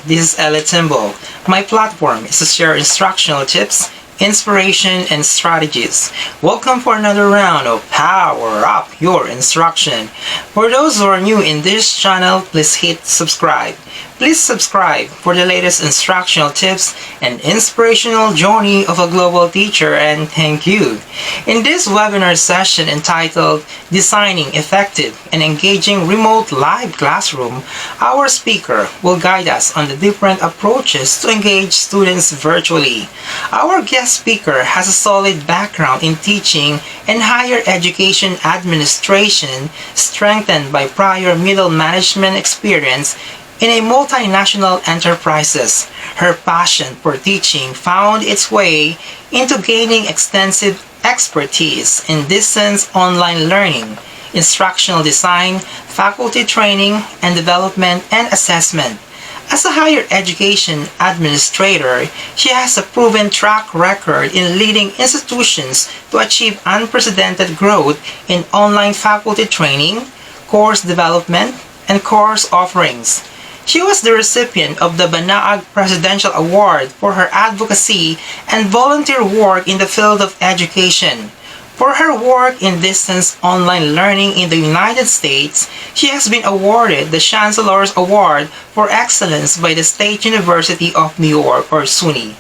This is Ellie Timbo. My platform is to share instructional tips, inspiration, and strategies. Welcome for another round of Power Up Your Instruction. For those who are new in this channel, please hit subscribe. Please subscribe for the latest instructional tips and inspirational journey of a global teacher, and thank you. In this webinar session entitled Designing Effective and Engaging Remote Live Classroom, our speaker will guide us on the different approaches to engage students virtually. Our guest speaker has a solid background in teaching and higher education administration, strengthened by prior middle management experience in a multinational enterprises. Her passion for teaching found its way into gaining extensive expertise in distance online learning, instructional design, faculty training and development, and assessment. As a higher education administrator, she has a proven track record in leading institutions to achieve unprecedented growth in online faculty training, course development, and course offerings. She was the recipient of the Banaag Presidential Award for her advocacy and volunteer work in the field of education. For her work in distance online learning in the United States, she has been awarded the Chancellor's Award for Excellence by the State University of New York, or SUNY.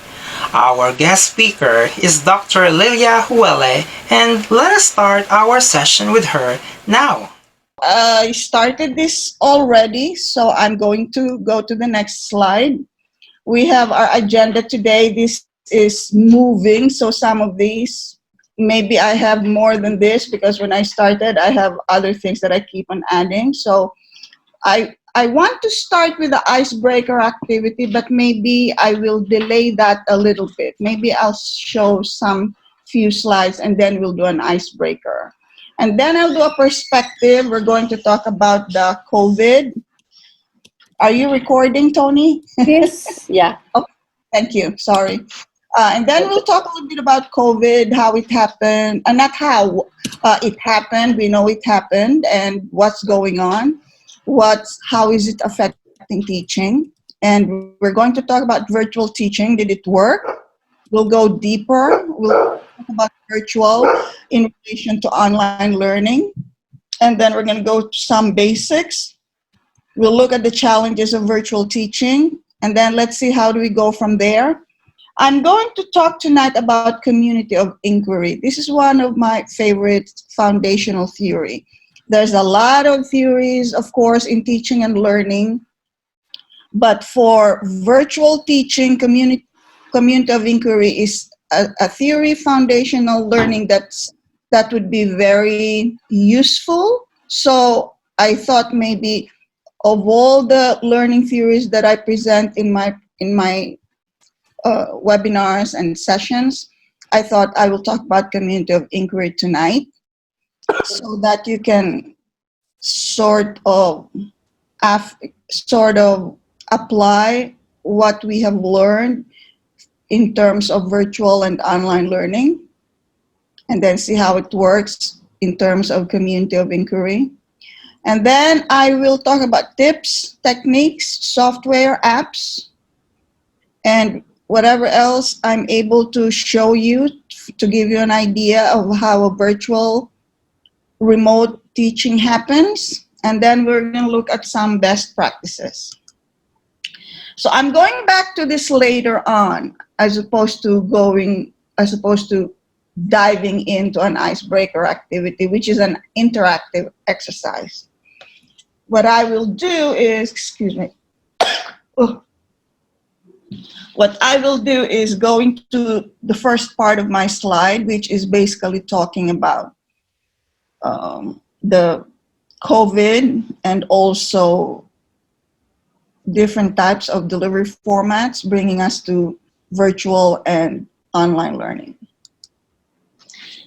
Our guest speaker is Dr. Lilia Huele, and let us start our session with her now. I started this already, so I'm going to go to the next slide. We have our agenda today. This is moving, so some of these, maybe I have more than this because when I started, I have other things that I keep on adding. So I want to start with the icebreaker activity, but maybe I will delay that a little bit. Maybe I'll show some few slides and then we'll do an icebreaker. And then I'll do a perspective. We're going to talk about the COVID. Are you recording, Tony? Yes, yeah. Oh, thank you. Sorry. And then we'll talk a little bit about COVID, how it happened, not how it happened. We know it happened, and what's going on. How is it affecting teaching? And we're going to talk about virtual teaching. Did it work? We'll go deeper. We'll talk about virtual in relation to online learning. And then we're going to go to some basics. We'll look at the challenges of virtual teaching. And then let's see how do we go from there. I'm going to talk tonight about community of inquiry. This is one of my favorite foundational theory. There's a lot of theories, of course, in teaching and learning. But for virtual teaching, community of inquiry is a theory foundational learning that would be very useful. So I thought maybe of all the learning theories that I present in my webinars and sessions, I thought I will talk about community of inquiry tonight so that you can sort of apply what we have learned in terms of virtual and online learning, and then see how it works in terms of community of inquiry. And then I will talk about tips, techniques, software, apps, and whatever else I'm able to show you to give you an idea of how a virtual remote teaching happens. And then we're going to look at some best practices. So I'm going back to this later on, as opposed to diving into an icebreaker activity, which is an interactive exercise. What I will do is, excuse me. What I will do is go into the first part of my slide, which is basically talking about the COVID and also different types of delivery formats, bringing us to virtual and online learning.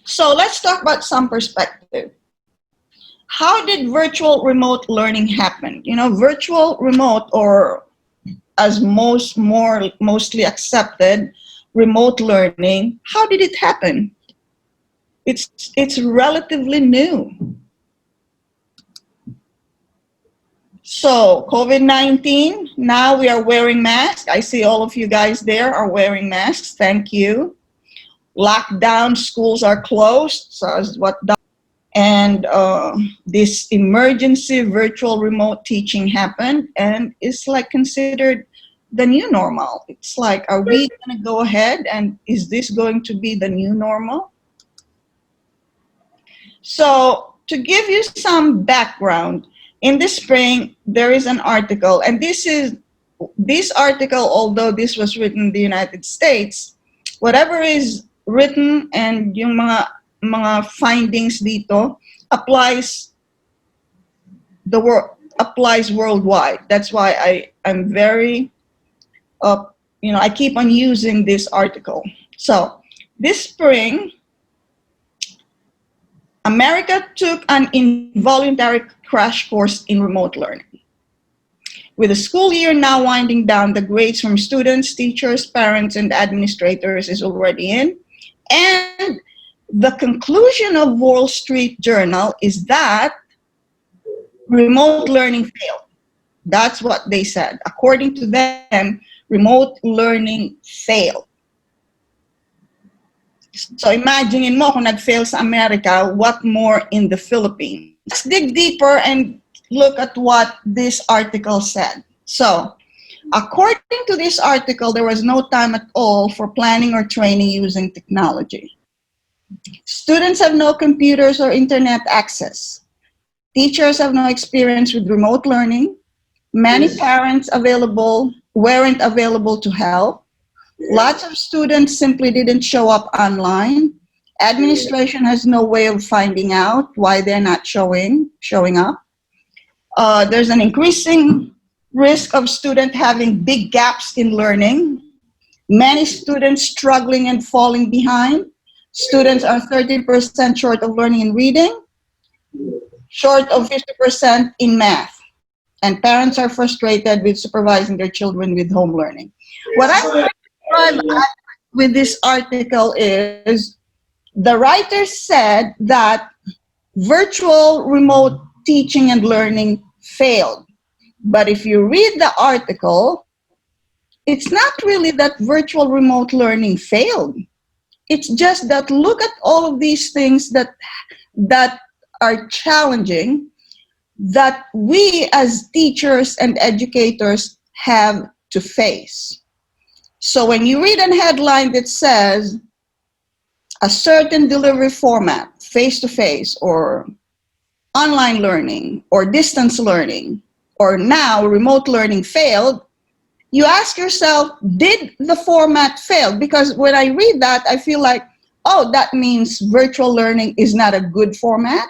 So let's talk about some perspective. How did virtual remote learning happen? You know, virtual remote, or as mostly accepted, remote learning, how did it happen? It's relatively new. So COVID-19, now we are wearing masks. I see all of you guys there are wearing masks. Thank you. Lockdown, schools are closed. So is what and this emergency virtual remote teaching happened, and it's like considered the new normal. It's like, are we going to go ahead, and is this going to be the new normal? So to give you some background, in the spring there is an article, and this article, although this was written in the United States, whatever is written and yung mga findings dito applies applies worldwide. That's why I'm very I keep on using this article. So this spring, America took an involuntary crash course in remote learning. With the school year now winding down, the grades from students, teachers, parents, and administrators is already in. And the conclusion of Wall Street Journal is that remote learning failed. That's what they said. According to them, remote learning failed. So imagine mo kung nag-fail sa America, what more in the Philippines? Let's dig deeper and look at what this article said. So, according to this article, there was no time at all for planning or training using technology. Students have no computers or internet access. Teachers have no experience with remote learning. Many parents weren't available to help. Lots of students simply didn't show up online. Administration has no way of finding out why they're not showing up. There's an increasing risk of students having big gaps in learning. Many students struggling and falling behind. Students are 30% short of learning in reading, short of 50% in math. And parents are frustrated with supervising their children with home learning. What I'm trying to drive at with this article is the writer said that virtual remote teaching and learning failed. But if you read the article, it's not really that virtual remote learning failed. It's just that look at all of these things that are challenging that we as teachers and educators have to face. So when you read a headline that says a certain delivery format, face-to-face or online learning or distance learning, or now remote learning failed, you ask yourself, did the format fail? Because when I read that, I feel like, oh, that means virtual learning is not a good format,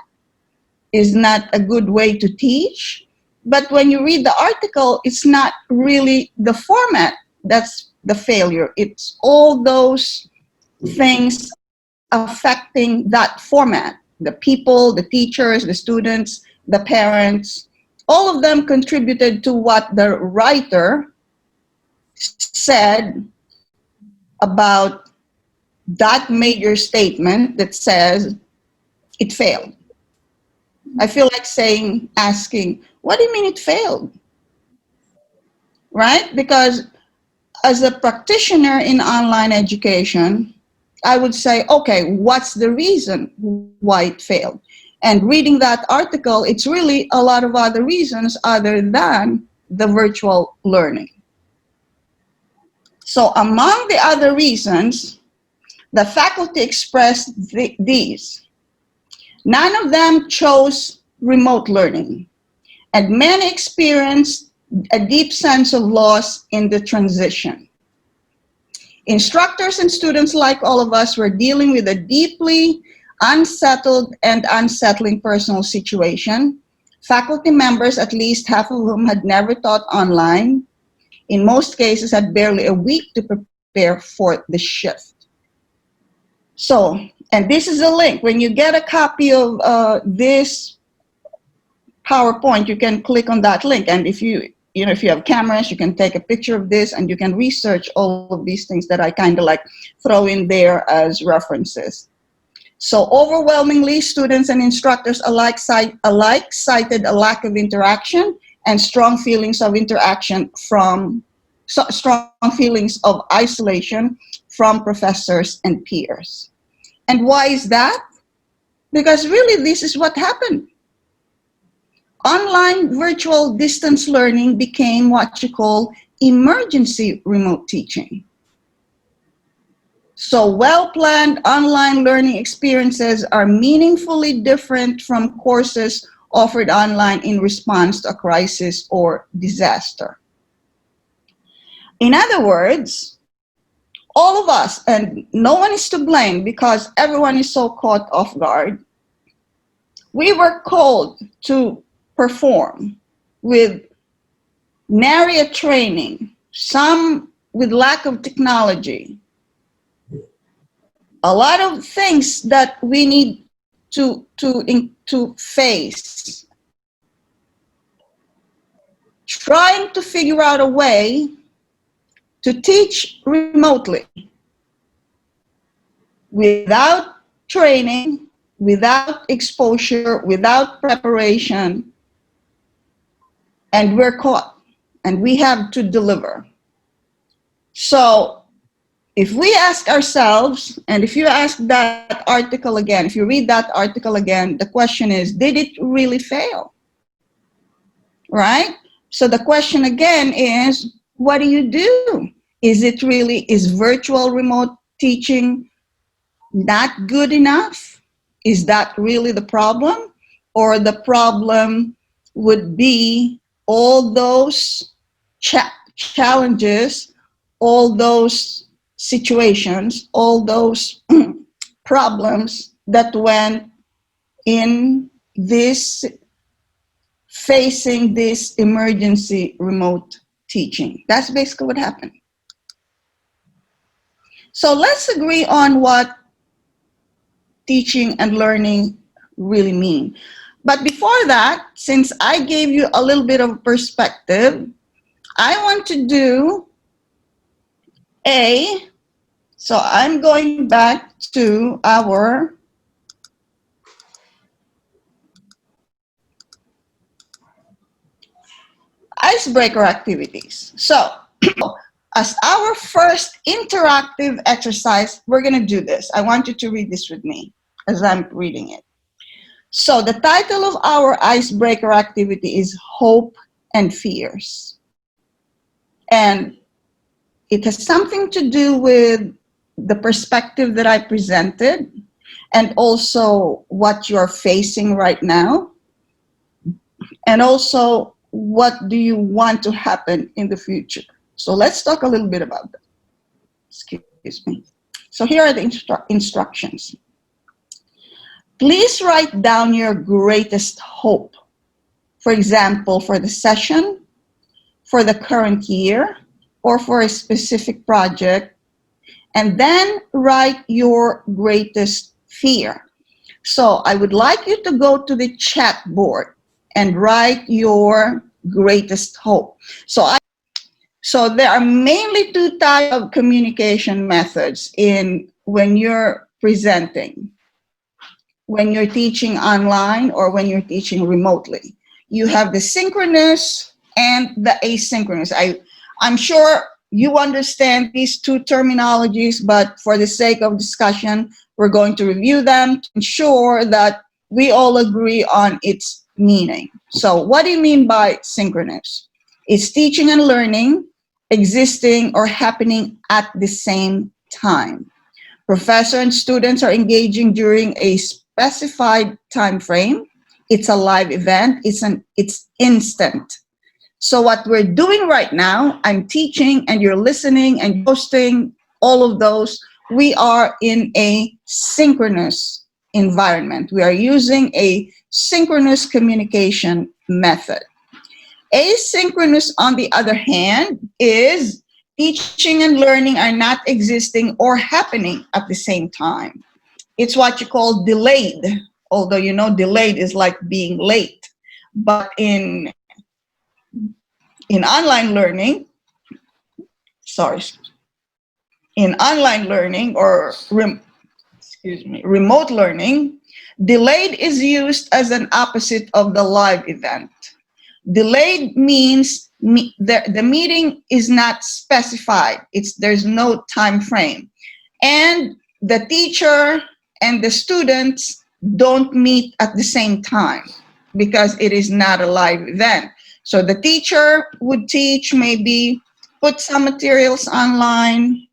is not a good way to teach. But when you read the article, it's not really the format that's the failure. It's all those things affecting that format. The people, the teachers, the students, the parents, all of them contributed to what the writer said about that major statement that says it failed. I feel like asking, what do you mean it failed? Right? Because as a practitioner in online education, I would say, okay, what's the reason why it failed? And reading that article, it's really a lot of other reasons other than the virtual learning. So among the other reasons, the faculty expressed these. None of them chose remote learning, and many experienced a deep sense of loss in the transition. Instructors and students, like all of us, were dealing with a deeply unsettled and unsettling personal situation. Faculty members, at least half of whom had never taught online, in most cases had barely a week to prepare for the shift. So, and this is a link. When you get a copy of this PowerPoint, you can click on that link. And if you have cameras, you can take a picture of this and you can research all of these things that I kind of like throw in there as references. So overwhelmingly, students and instructors alike cited a lack of interaction and strong feelings of interaction from strong feelings of isolation from professors and peers. And why is that? Because really, this is what happened. Online virtual distance learning became what you call emergency remote teaching. So well-planned online learning experiences are meaningfully different from courses offered online in response to a crisis or disaster. In other words, all of us, and no one is to blame because everyone is so caught off guard, we were called to perform with nary a training, some with lack of technology, a lot of things that we need to face, trying to figure out a way to teach remotely without training, without exposure, without preparation, and we're caught and we have to deliver. So if we ask ourselves, and if you ask that article again, if you read that article again, the question is, did it really fail? Right? So the question again is, what do you do? Is virtual remote teaching not good enough? Is that really the problem? Or the problem would be all those challenges, all those situations, all those problems that went in this facing this emergency remote teaching. That's basically what happened. So let's agree on what teaching and learning really mean. But before that, since I gave you a little bit of perspective, I want to do so I'm going back to our icebreaker activities. So as our first interactive exercise, we're going to do this. I want you to read this with me as I'm reading it. So the title of our icebreaker activity is Hope and Fears. And it has something to do with the perspective that I presented and also what you're facing right now. And also, what do you want to happen in the future? So let's talk a little bit about that. Excuse me. So here are the instructions. Please write down your greatest hope. For example, for the session, for the current year, or for a specific project, and then write your greatest fear. So I would like you to go to the chat board and write your greatest hope. So there are mainly two types of communication methods when you're presenting, when you're teaching online or when you're teaching remotely. You have the synchronous and the asynchronous. I'm sure you understand these two terminologies, but for the sake of discussion, we're going to review them to ensure that we all agree on its meaning. So what do you mean by synchronous? It's teaching and learning existing or happening at the same time. Professor and students are engaging during a specified time frame. It's a live event. It's instant. So what we're doing right now, I'm teaching and you're listening and hosting, all of those. We are in a synchronous environment. We are using a synchronous communication method. Asynchronous, on the other hand, is teaching and learning are not existing or happening at the same time. It's what you call delayed, although you know delayed is like being late. But in online learning, in online learning or remote learning, delayed is used as an opposite of the live event. Delayed means the meeting is not specified. There's no time frame. And the teacher and the students don't meet at the same time because it is not a live event. So the teacher would teach, maybe put some materials online,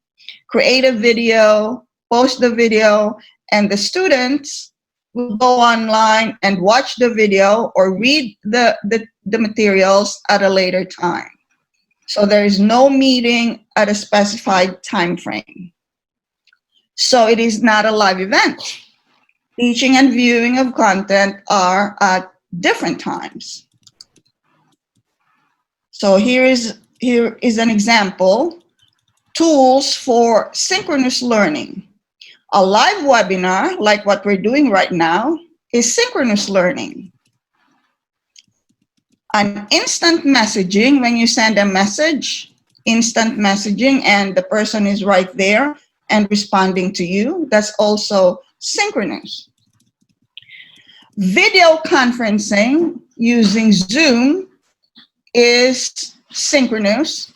create a video, post the video, and the students will go online and watch the video or read the materials at a later time. So there is no meeting at a specified time frame. So it is not a live event. Teaching and viewing of content are at different times. So here is an example. Tools for synchronous learning. A live webinar, like what we're doing right now, is synchronous learning. An instant messaging, when you send a message, instant messaging, and the person is right there and responding to you, that's also synchronous. Video conferencing using Zoom is synchronous.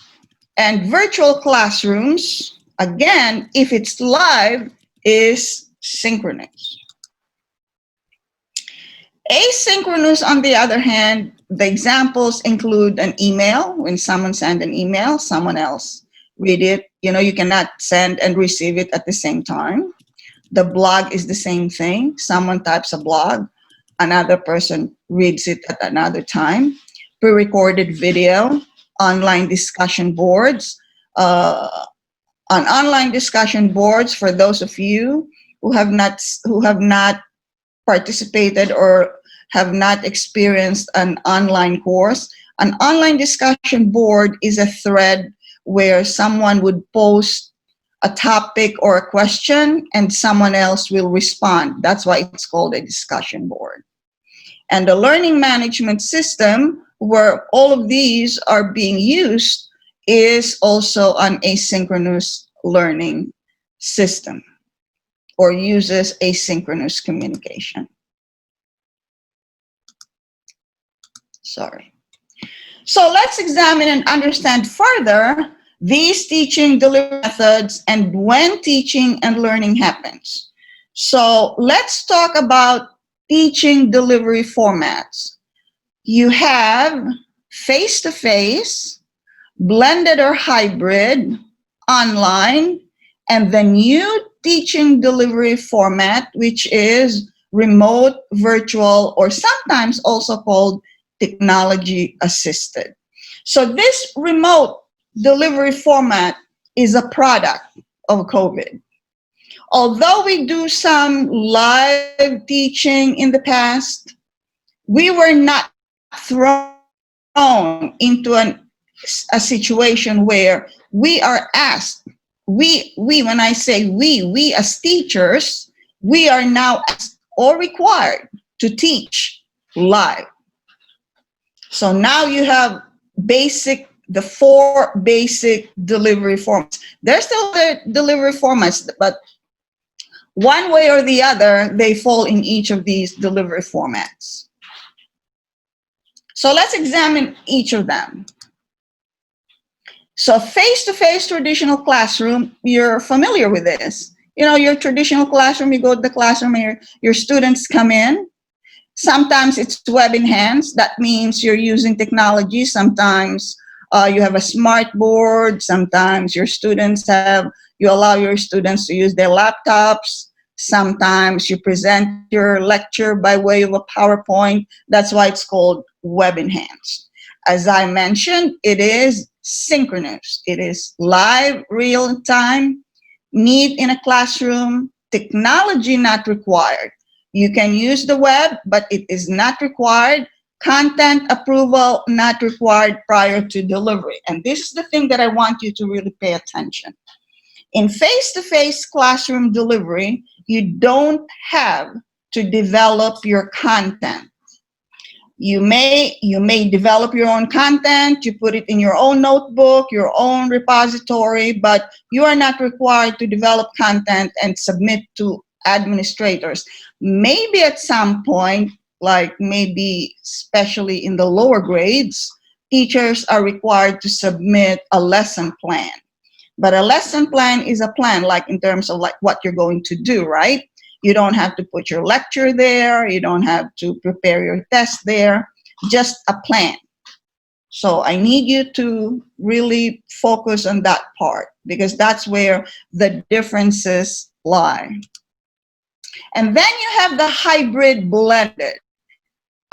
And virtual classrooms, again, if it's live, is synchronous. Asynchronous, on the other hand, the examples include an email. When someone sends an email, someone else read it. You cannot send and receive it at the same time. The blog is the same thing. Someone types a blog, another person reads it at another time. Pre-recorded video, online discussion boards. On online discussion boards, for those of you who have not participated or have not experienced an online course, an online discussion board is a thread where someone would post a topic or a question and someone else will respond. That's why it's called a discussion board. And the learning management system, where all of these are being used, is also an asynchronous learning system or uses asynchronous communication. Sorry. So let's examine and understand further these teaching delivery methods and when teaching and learning happens. So let's talk about teaching delivery formats. You have face-to-face, blended or hybrid, online, and the new teaching delivery format, which is remote, virtual, or sometimes also called technology assisted. So this remote delivery format is a product of COVID. Although we do some live teaching in the past, we were not thrown into a situation where we are asked, when I say we as teachers, we are now asked or required to teach live. So now you have the 4 basic delivery formats. There's still the delivery formats, but one way or the other, they fall in each of these delivery formats. So let's examine each of them. So face-to-face traditional classroom, you're familiar with this. Your traditional classroom, you go to the classroom and your students come in. Sometimes it's web enhanced. That means you're using technology. Sometimes you have a smart board. Sometimes you allow your students to use their laptops. Sometimes you present your lecture by way of a PowerPoint. That's why it's called web enhanced. As I mentioned, it is synchronous. It is live, real time, meet in a classroom, technology not required. You can use the web, but it is not required. Content approval not required prior to delivery. And this is the thing that I want you to really pay attention. In face-to-face classroom delivery, you don't have to develop your content. You may develop your own content, you put it in your own notebook, your own repository, but you are not required to develop content and submit to administrators. Maybe at some point, like maybe especially in the lower grades, teachers are required to submit a lesson plan. But a lesson plan is a plan, like in terms of like what you're going to do, right? You don't have to put your lecture there. You don't have to prepare your test there. Just a plan. So I need you to really focus on that part because that's where the differences lie. And then you have the hybrid blended.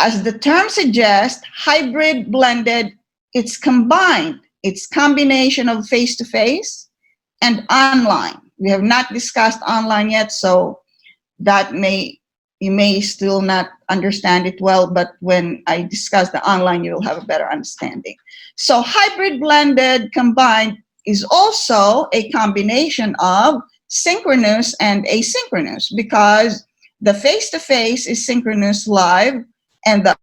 As the term suggests, hybrid blended, it's combined. It's combination of face-to-face and online. We have not discussed online yet, so that you may still not understand it well, but when I discuss the online, you'll have a better understanding. So hybrid blended combined is also a combination of synchronous and asynchronous because the face-to-face is synchronous live and the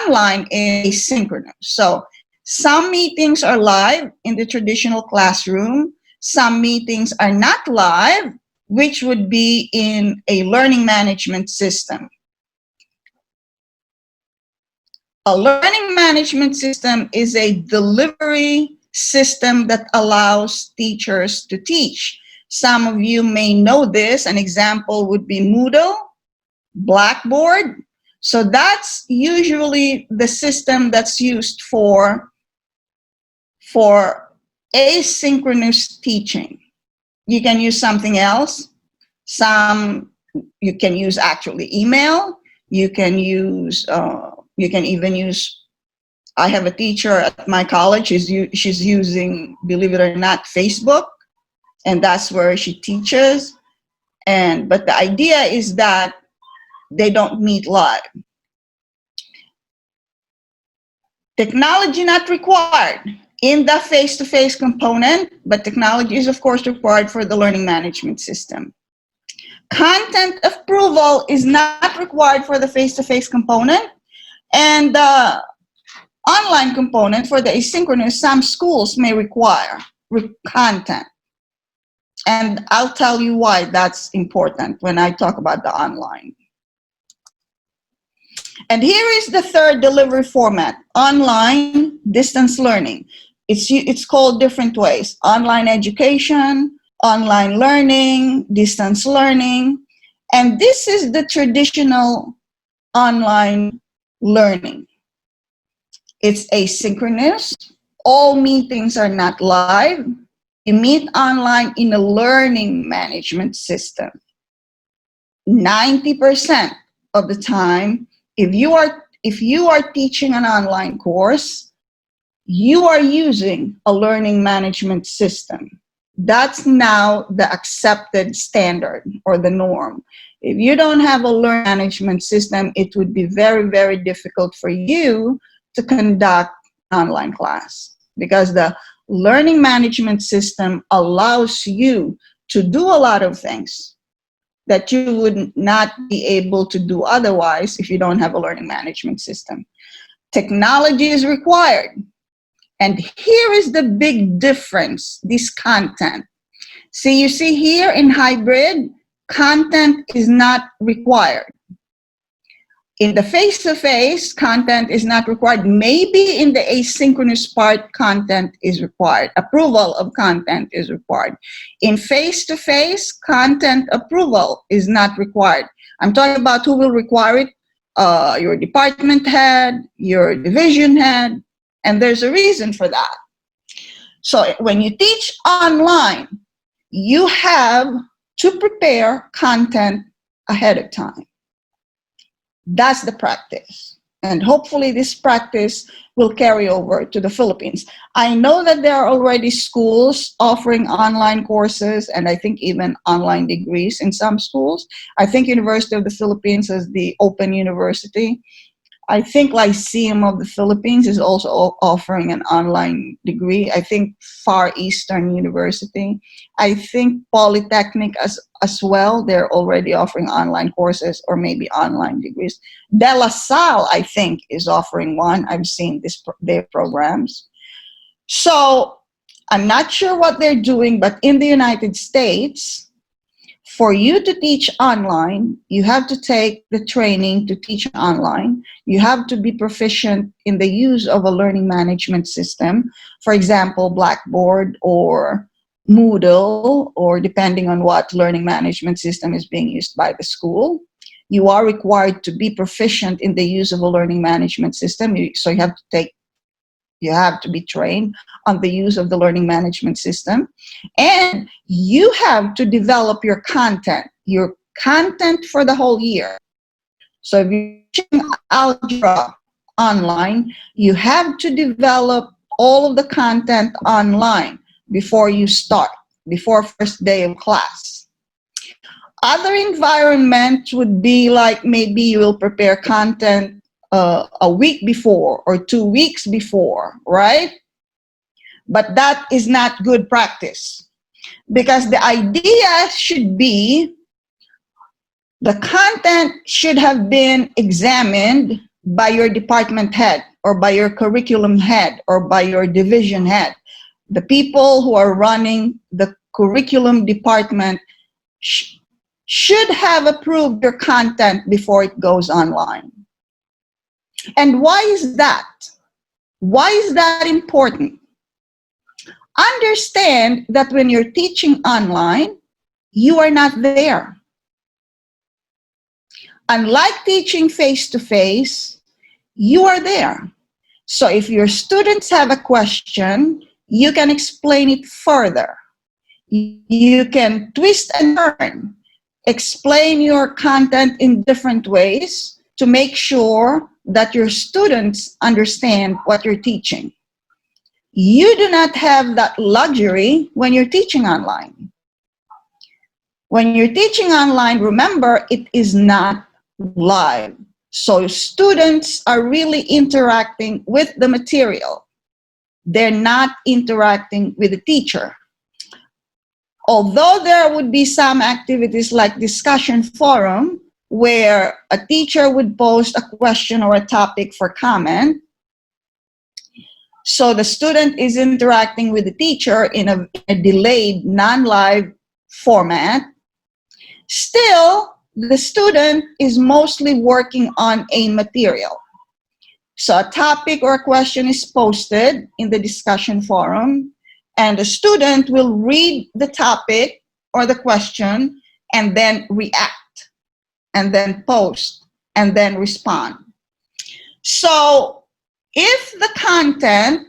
online is asynchronous. So some meetings are live in the traditional classroom. Some meetings are not live, which would be in a learning management system. A learning management system is a delivery system that allows teachers to teach. Some of you may know this. An example would be Moodle, Blackboard. So that's usually the system that's used for asynchronous teaching. You can use something else. You can use actually email. You can even use, I have a teacher at my college, she's using, believe it or not, Facebook, and that's where she teaches. But the idea is that they don't meet live. Technology not required in the face-to-face component, but technology is of course required for the learning management system. Content approval is not required for the face-to-face component, and the online component for the asynchronous, some schools may require content. And I'll tell you why that's important when I talk about the online. And here is the third delivery format, online distance learning. It's called different ways: online education, online learning, distance learning. And this is the traditional online learning. It's asynchronous. All meetings are not live. You meet online in a learning management system. 90% of the time, if you are teaching an online course, you are using a learning management system. That's now the accepted standard or the norm. If you don't have a learning management system, it would be very, very difficult for you to conduct an online class because the learning management system allows you to do a lot of things that you would not be able to do otherwise if you don't have a learning management system. Technology is required. And here is the big difference, this content. See, you see here in hybrid, content is not required. In the face-to-face, content is not required. Maybe in the asynchronous part, content is required. Approval of content is required. In face-to-face, content approval is not required. I'm talking about who will require it. Your department head, your division head, and there's a reason for that. So when you teach online, you have to prepare content ahead of time. That's the practice. And hopefully this practice will carry over to the Philippines. I know that there are already schools offering online courses and I think even online degrees in some schools. I think University of the Philippines is the Open University. I think Lyceum of the Philippines is also offering an online degree. I think Far Eastern University. I think Polytechnic as well. They're already offering online courses or maybe online degrees. De La Salle, I think, is offering one. I've seen their programs. So I'm not sure what they're doing, but in the United States, For you to teach online, you have to take the training to teach online. You have to be proficient in the use of a learning management system, for example, Blackboard or Moodle, or depending on what learning management system is being used by the school. You are required to be proficient in the use of a learning management system. So you have to be trained on the use of the learning management system. And you have to develop your content for the whole year. So if you're teaching algebra online, you have to develop all of the content online before you start, before first day of class. Other environments would be like maybe you will prepare content a week before or 2 weeks before, right? But that is not good practice, because the idea should be the content should have been examined by your department head or by your curriculum head or by your division head. The people who are running the curriculum department should have approved your content before it goes online. And why is that? Why is that important? Understand that when you're teaching online, you are not there. Unlike teaching face-to-face, you are there. So if your students have a question, you can explain it further. You can twist and turn, explain your content in different ways to make sure that your students understand what you're teaching. You do not have that luxury when you're teaching online. When you're teaching online, remember, it is not live. So students are really interacting with the material. They're not interacting with the teacher. Although there would be some activities like discussion forum, where a teacher would post a question or a topic for comment, so the student is interacting with the teacher in a delayed, non-live format, still, the student is mostly working on a material. So a topic or a question is posted in the discussion forum, and the student will read the topic or the question and then react, and then post, and then respond. So if the content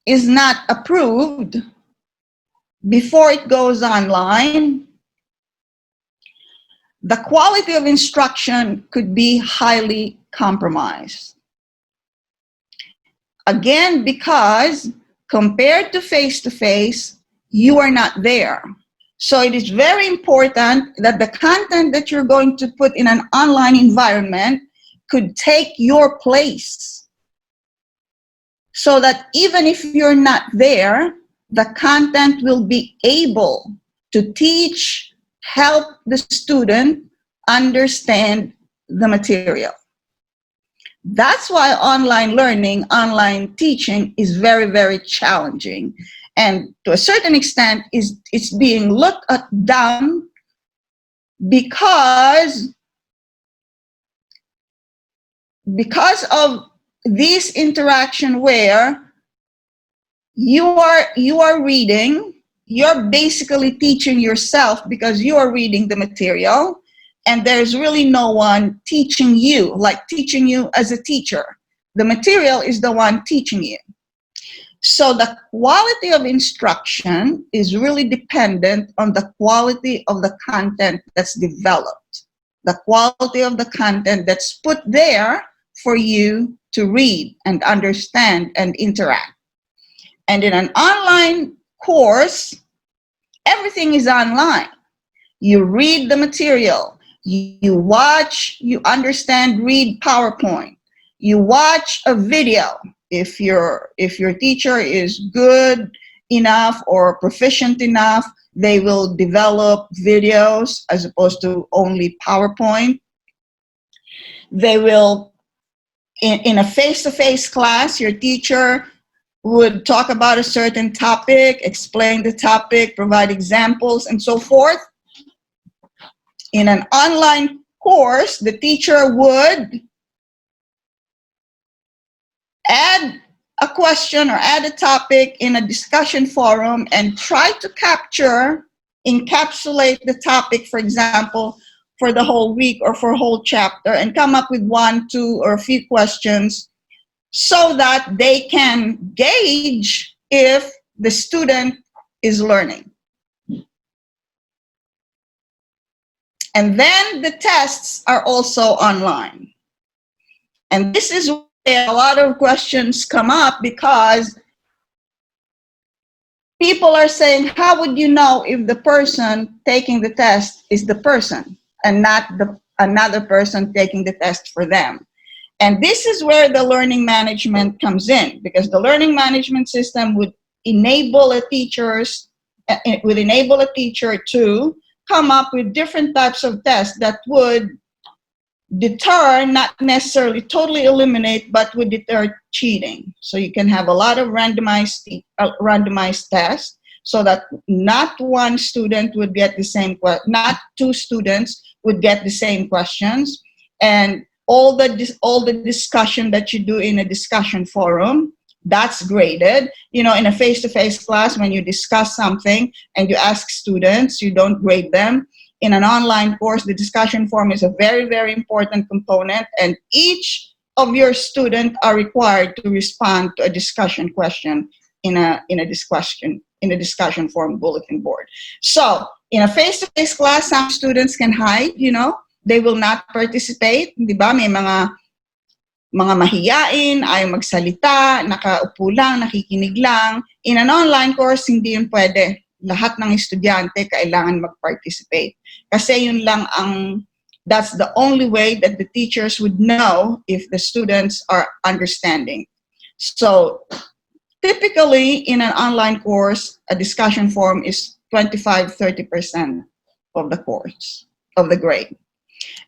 is not approved before it goes online, the quality of instruction could be highly compromised. Again, because compared to face-to-face, you are not there. So it is very important that the content that you're going to put in an online environment could take your place, so that even if you're not there, the content will be able to teach, help the student understand the material. That's why online learning, online teaching is very, very challenging. And to a certain extent, it's being looked down because of this interaction where you are reading, you're basically teaching yourself because you are reading the material, and there's really no one teaching you, like teaching you as a teacher. The material is the one teaching you. So the quality of instruction is really dependent on the quality of the content that's developed, the quality of the content that's put there for you to read and understand and interact. And in an online course, everything is online. You read the material, you watch, you understand, read PowerPoint, you watch a video. If your teacher is good enough or proficient enough, they will develop videos as opposed to only PowerPoint. They will, in a face-to-face class, your teacher would talk about a certain topic, explain the topic, provide examples, and so forth. In an online course, the teacher would add a question or add a topic in a discussion forum and try to encapsulate the topic, for example, for the whole week or for a whole chapter, and come up with one, two, or a few questions so that they can gauge if the student is learning. And then the tests are also online. And this is where a lot of questions come up, because people are saying, how would you know if the person taking the test is the person and not another person taking the test for them? And this is where the learning management comes in, because the learning management system would enable a teacher to come up with different types of tests that would deter, not necessarily totally eliminate, but would deter cheating. So you can have a lot of randomized tests, so that not one student would get the same, not two students would get the same questions, and all the discussion that you do in a discussion forum, that's graded. You know, in a face-to-face class, when you discuss something and you ask students, you don't grade them. In an online course, the discussion forum is a very, very important component, and each of your students are required to respond to a discussion question in a discussion forum bulletin board. So in a face-to-face class, some students can hide, they will not participate. Di ba? May mga mahiyain, ayaw magsalita, nakaupo lang, nakikinig lang. In an online course, hindi yun pwede. Lahat ng estudyante kailangan mag-participate. Kasi yun lang that's the only way that the teachers would know if the students are understanding. So typically in an online course, a discussion forum is 25-30% of the course, of the grade.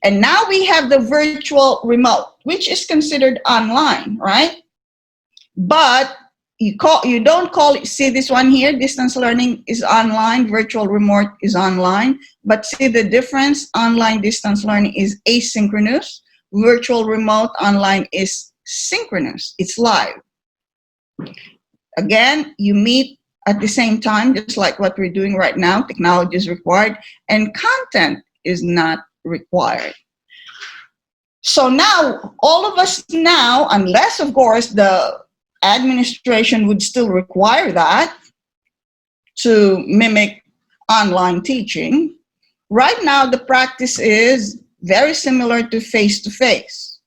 And now we have the virtual remote, which is considered online, right? But you don't call it, see this one here, distance learning is online, virtual remote is online. But see the difference, online distance learning is asynchronous, virtual remote online is synchronous, it's live. Again, you meet at the same time, just like what we're doing right now. Technology is required and content is not required. So now, all of us now, unless of course the administration would still require that to mimic online teaching, right now the practice is very similar to face-to-face.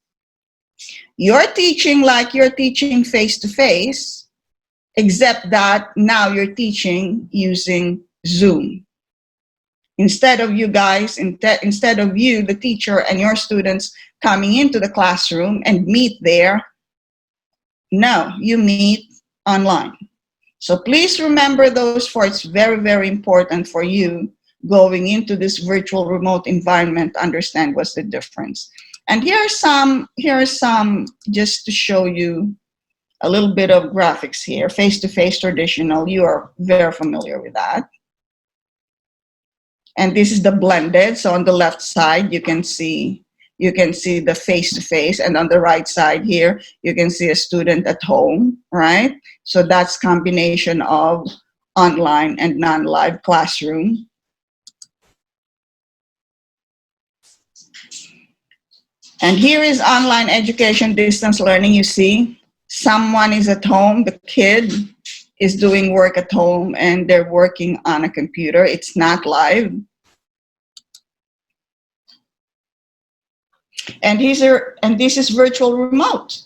You're teaching like you're teaching face-to-face, except that now you're teaching using Zoom. Instead of you, the teacher and your students coming into the classroom and meet there, no, you meet online. So please remember those four. It's very, very important for you going into this virtual remote environment to understand what's the difference. And here are some just to show you a little bit of graphics here. Face-to-face traditional, you are very familiar with that. And this is the blended. So on the left side, you can see the face-to-face, and on the right side here, you can see a student at home, right? So that's combination of online and non-live classroom. And here is online education, distance learning. You see, someone is at home, the kid is doing work at home and they're working on a computer. It's not live. And this is virtual remote.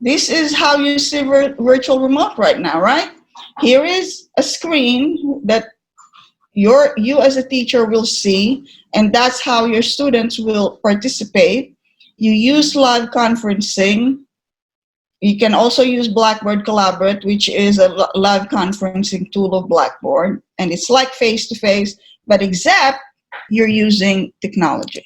This is how you see virtual remote right now, right? Here is a screen that you as a teacher will see, and that's how your students will participate. You use live conferencing. You can also use Blackboard Collaborate, which is a live conferencing tool of Blackboard. And it's like face-to-face, but except you're using technology.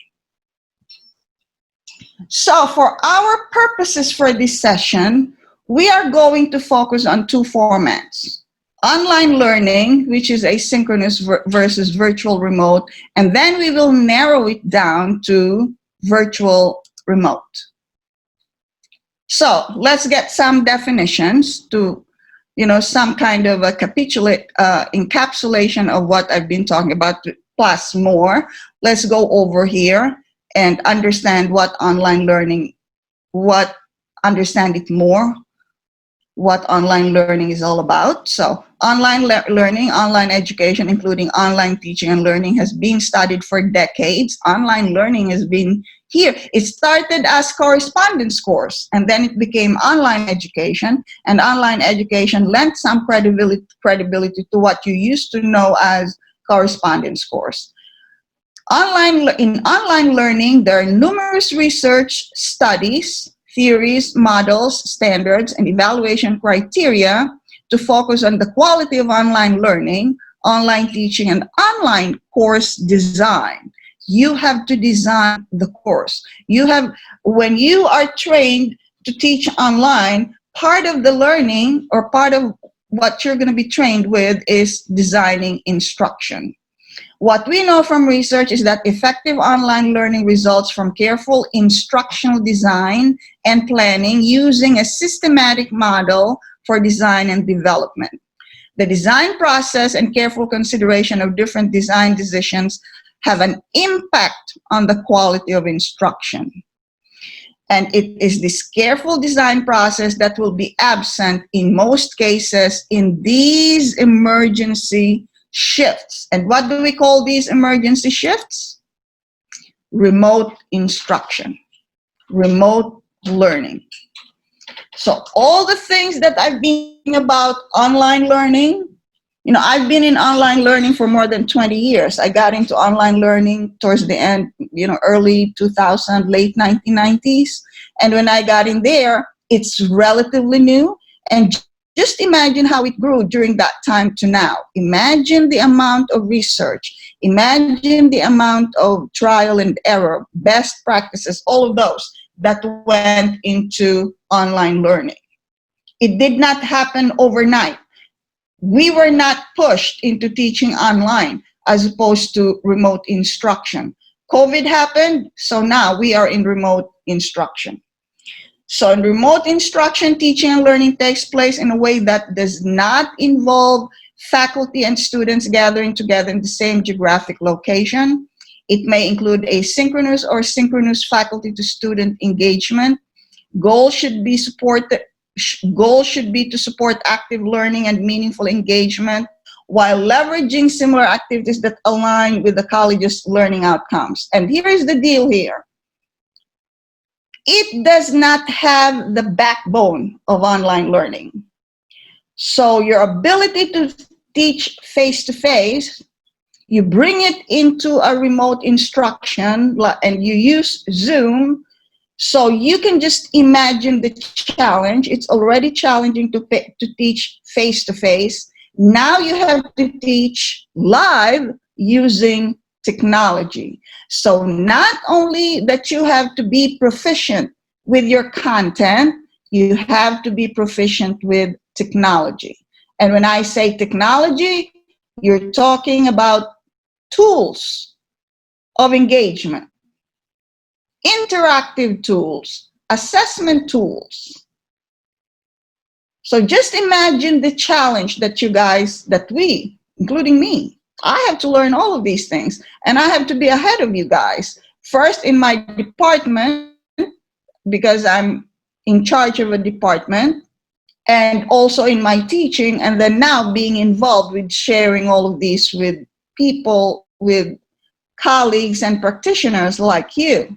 So for our purposes for this session, we are going to focus on two formats. online learning, which is asynchronous versus virtual remote, and then we will narrow it down to virtual remote. So let's get some definitions to, some kind of a encapsulation of what I've been talking about, plus more. Let's go over here and understand what online learning, understand it more, what online learning is all about. So online learning, online education, including online teaching and learning, has been studied for decades. Online learning has been here. It started as correspondence course, and then it became online education, and online education lent some credibility to what you used to know as correspondence course. In online learning, there are numerous research studies, theories, models, standards, and evaluation criteria to focus on the quality of online learning, online teaching, and online course design. You have to design the course. When you are trained to teach online, part of the learning or part of what you're going to be trained with is designing instruction. What we know from research is that effective online learning results from careful instructional design and planning using a systematic model for design and development. The design process and careful consideration of different design decisions have an impact on the quality of instruction. And it is this careful design process that will be absent in most cases in these emergency shifts. And what do we call these emergency shifts? Remote instruction, remote learning. So all the things that I've been about online learning, I've been in online learning for more than 20 years. I got into online learning towards the end, early 2000, late 1990s. And when I got in there, it's relatively new. And just imagine how it grew during that time to now. Imagine the amount of research. Imagine the amount of trial and error, best practices, all of those that went into online learning. It did not happen overnight. We were not pushed into teaching online as opposed to remote instruction. COVID happened, so now we are in remote instruction. So in remote instruction, teaching and learning takes place in a way that does not involve faculty and students gathering together in the same geographic location. It may include asynchronous or synchronous faculty to student engagement. Goal should be to support active learning and meaningful engagement while leveraging similar activities that align with the college's learning outcomes. And here is the deal here. It does not have the backbone of online learning. So your ability to teach face-to-face, you bring it into a remote instruction and you use Zoom. So you can just imagine the challenge. It's already challenging to teach face-to-face. Now you have to teach live using technology. So not only that you have to be proficient with your content, you have to be proficient with technology. And when I say technology, you're talking about tools of engagement, interactive tools, assessment tools. So just imagine the challenge that we, including me, I have to learn all of these things, and I have to be ahead of you guys. First in my department, because I'm in charge of a department, and also in my teaching, and then now being involved with sharing all of these with people, with colleagues and practitioners like you.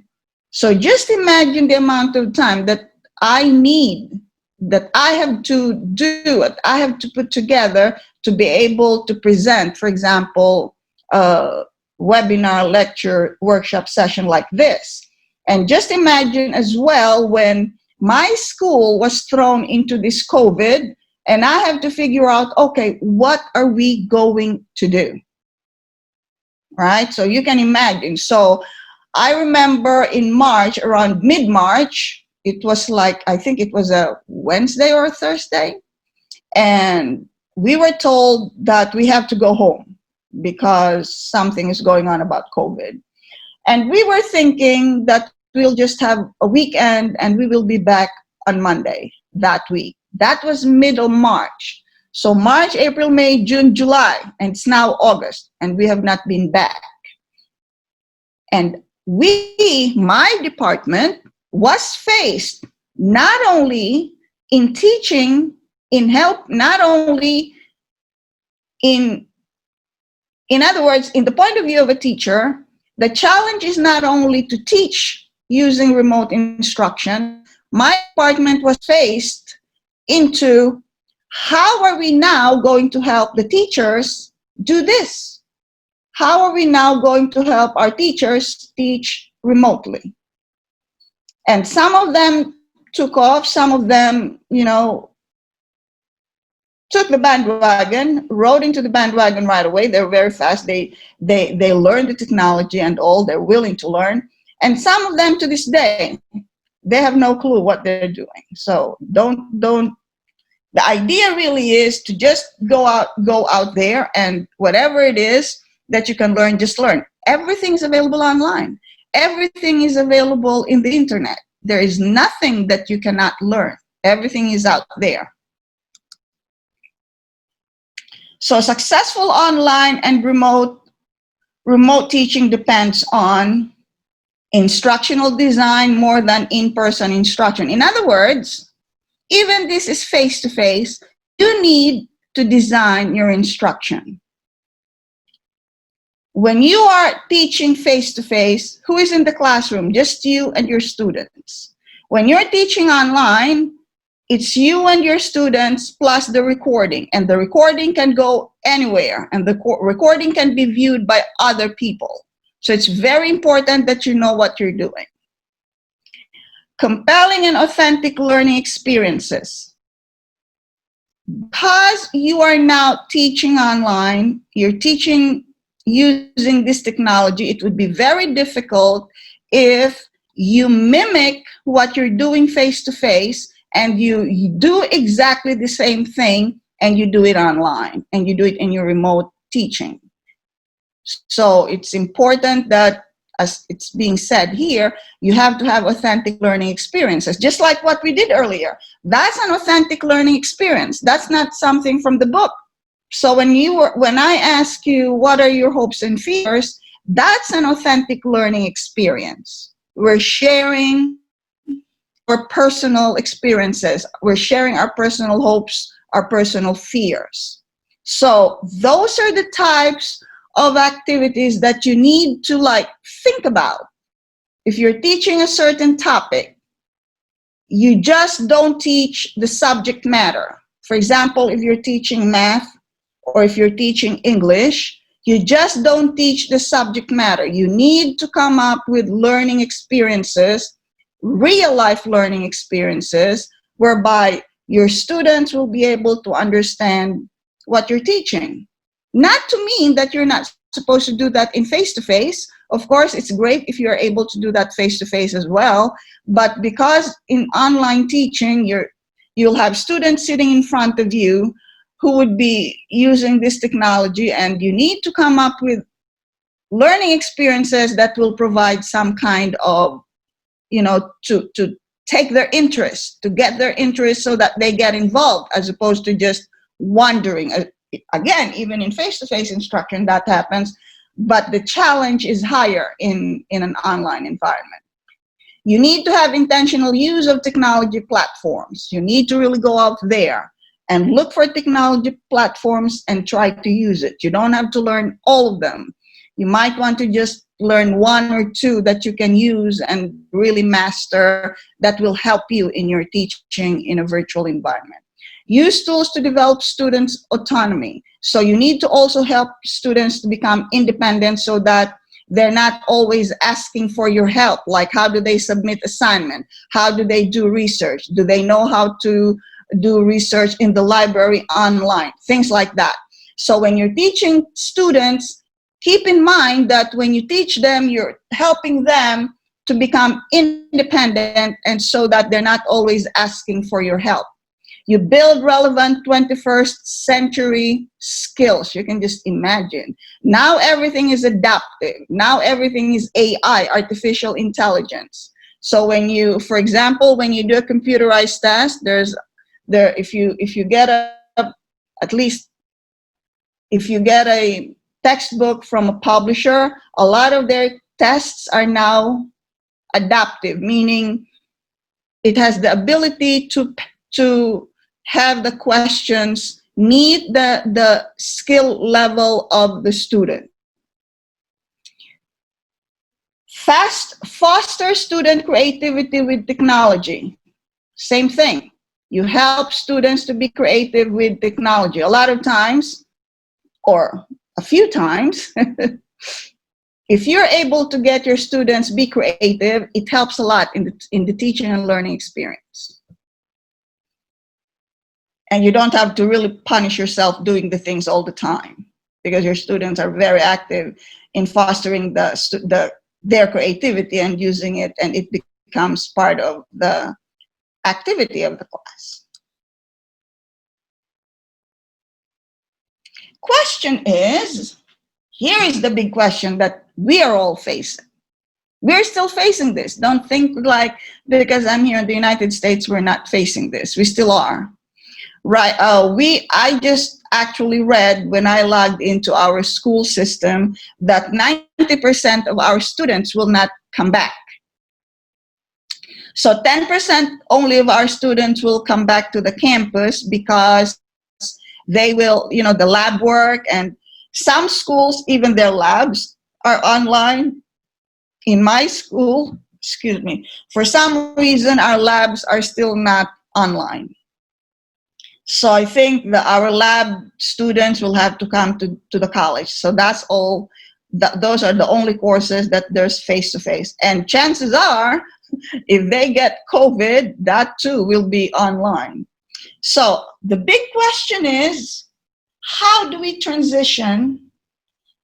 So just imagine the amount of time that I need, that I have to do, I have to put together to be able to present, for example, a webinar, lecture, workshop session like this. And just imagine as well when my school was thrown into this COVID and I have to figure out, okay, what are we going to do? Right? So you can imagine. So I remember in March, around mid-March, it was like, I think it was a Wednesday or a Thursday. And we were told that we have to go home because something is going on about COVID. And we were thinking that we'll just have a weekend and we will be back on Monday that week. That was middle March. So March, April, May, June, July, and it's now August, and we have not been back. And my department was faced not only in teaching, in help, not only in other words, in the point of view of a teacher, the challenge is not only to teach using remote instruction. My department was faced into how are we now going to help the teachers do this? How are we now going to help our teachers teach remotely? And some of them took off, some of them, took the bandwagon, rode into the bandwagon right away. They're very fast. They learned the technology and all. They're willing to learn. And some of them to this day, they have no clue what they're doing. So don't. The idea really is to just go out there, and whatever it is that you can learn, just learn. Everything's available online. Everything is available in the internet. There is nothing that you cannot learn. Everything is out there. So successful online and remote teaching depends on instructional design more than in-person instruction. In other words, even this is face-to-face, you need to design your instruction. When you are teaching face-to-face, who is in the classroom? Just you and your students. When you're teaching online, it's you and your students plus the recording, and the recording can go anywhere, and the recording can be viewed by other people. So it's very important that you know what you're doing. Compelling and authentic learning experiences. Because you are now teaching online, you're teaching using this technology, it would be very difficult if you mimic what you're doing face-to-face and you do exactly the same thing and you do it online and you do it in your remote teaching. So it's important that, as it's being said here, you have to have authentic learning experiences, just like what we did earlier. That's an authentic learning experience. That's not something from the book. So when I ask you, what are your hopes and fears, that's an authentic learning experience. We're sharing our personal experiences. We're sharing our personal hopes, our personal fears. So those are the types of activities that you need to think about. If you're teaching a certain topic, you just don't teach the subject matter. For example, if you're teaching math or if you're teaching English, you just don't teach the subject matter. You need to come up with learning experiences, real life learning experiences, whereby your students will be able to understand what you're teaching. Not to mean that you're not supposed to do that in face-to-face. Of course, it's great if you're able to do that face-to-face as well. But because in online teaching, you'll have students sitting in front of you who would be using this technology, and you need to come up with learning experiences that will provide some kind of, to take their interest, to get their interest so that they get involved, as opposed to just wondering. Again, even in face-to-face instruction, that happens, but the challenge is higher in an online environment. You need to have intentional use of technology platforms. You need to really go out there and look for technology platforms and try to use it. You don't have to learn all of them. You might want to just learn one or two that you can use and really master, that will help you in your teaching in a virtual environment. Use tools to develop students' autonomy. So you need to also help students to become independent so that they're not always asking for your help. Like, how do they submit assignment? How do they do research? Do they know how to do research in the library online? Things like that. So when you're teaching students, keep in mind that when you teach them, you're helping them to become independent, and so that they're not always asking for your help. You build relevant 21st century skills. You can just imagine. Now everything is adaptive. Now everything is AI, artificial intelligence. So when you, for example, when you do a computerized test, if you get at least if you get a textbook from a publisher, a lot of their tests are now adaptive, meaning it has the ability to have the questions meet the skill level of the student. Foster student creativity with technology. Same thing. You help students to be creative with technology. A lot of times, or a few times, if you're able to get your students be creative, it helps a lot in the teaching and learning experience. And you don't have to really punish yourself doing the things all the time, because your students are very active in fostering their creativity and using it, and it becomes part of the activity of the class. Question is, here is the big question that we are all facing. We're still facing this. Don't think like because I'm here in the United States, we're not facing this. We still are. Right. I just actually read when I logged into our school system that 90% of our students will not come back. So 10% only of our students will come back to the campus because they will, the lab work, and some schools, even their labs are online. In my school, for some reason, our labs are still not online. So I think that our lab students will have to come to the college. So that's all. Those are the only courses that there's face-to-face. And chances are, if they get COVID, that too will be online. So the big question is, how do we transition?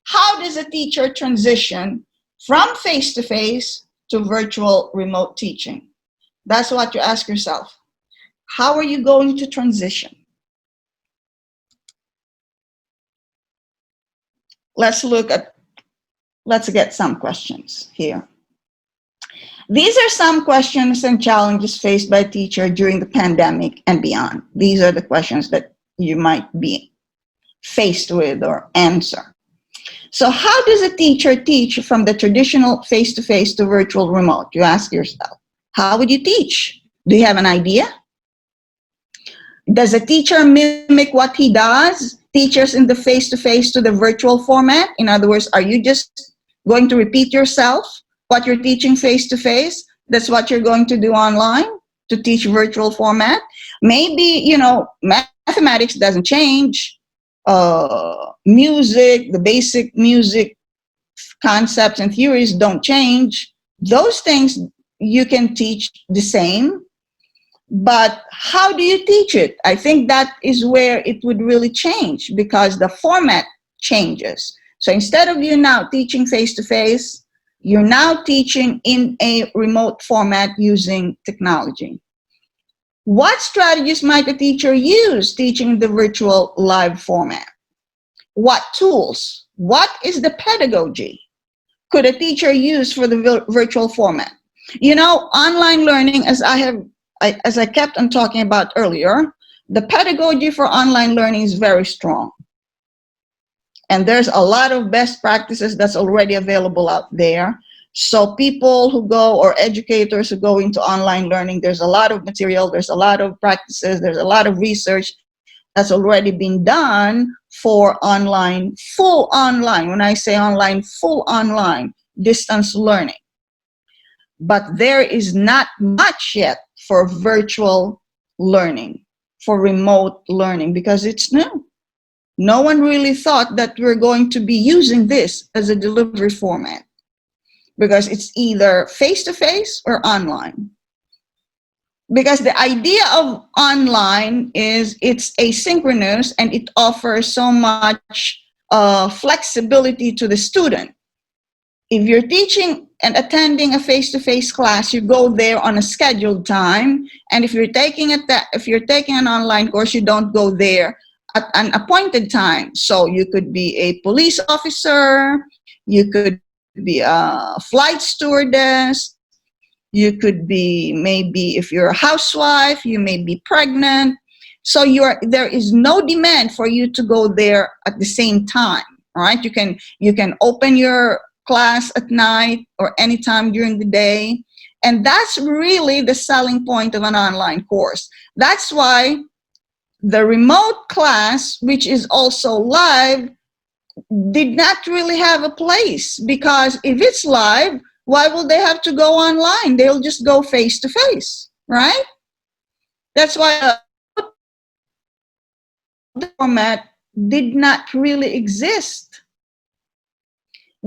How does a teacher transition from face-to-face to virtual remote teaching? That's what you ask yourself. How are you going to transition? Let's get some questions here. These are some questions and challenges faced by teachers during the pandemic and beyond. These are the questions that you might be faced with or answer. So how does a teacher teach from the traditional face-to-face to virtual remote? You ask yourself, how would you teach? Do you have an idea? Does a teacher mimic what he does? Teachers in the face-to-face to the virtual format? In other words, are you just going to repeat yourself? What you're teaching face-to-face, that's what you're going to do online to teach virtual format? Maybe, mathematics doesn't change. Music, the basic music concepts and theories don't change. Those things you can teach the same, but how do you teach it? I think that is where it would really change, because the format changes. So instead of you now teaching face-to-face, you're now teaching in a remote format using technology. What strategies might a teacher use teaching the virtual live format? What tools? What is the pedagogy could a teacher use for the virtual format? Online learning, as I kept on talking about earlier, the pedagogy for online learning is very strong. And there's a lot of best practices that's already available out there. So people who go, or educators who go into online learning, there's a lot of material, there's a lot of practices, there's a lot of research that's already been done for online, full online. When I say online, full online, distance learning. But there is not much yet for virtual learning, for remote learning, because it's new. No one really thought that we're going to be using this as a delivery format, because it's either face-to-face or online. Because the idea of online is it's asynchronous and it offers so much flexibility to the student. If you're teaching and attending a face-to-face class, you go there on a scheduled time. And if you're taking an online course, you don't go there at an appointed time. So you could be a police officer, you could be a flight stewardess, you could be, maybe if you're a housewife, you may be pregnant. So there is no demand for you to go there at the same time. All right, you can open your class at night or anytime during the day. And that's really the selling point of an online course. That's why the remote class, which is also live, did not really have a place, because if it's live, why will they have to go online? They'll just go face to face, right? That's why the format did not really exist.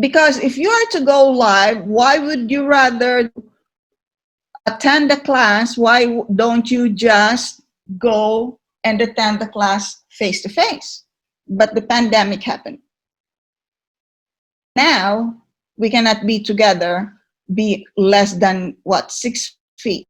Because if you are to go live, why would you rather attend the class? Why don't you just go and attend the class face to face? But the pandemic happened. Now we cannot be together, be less than 6 feet.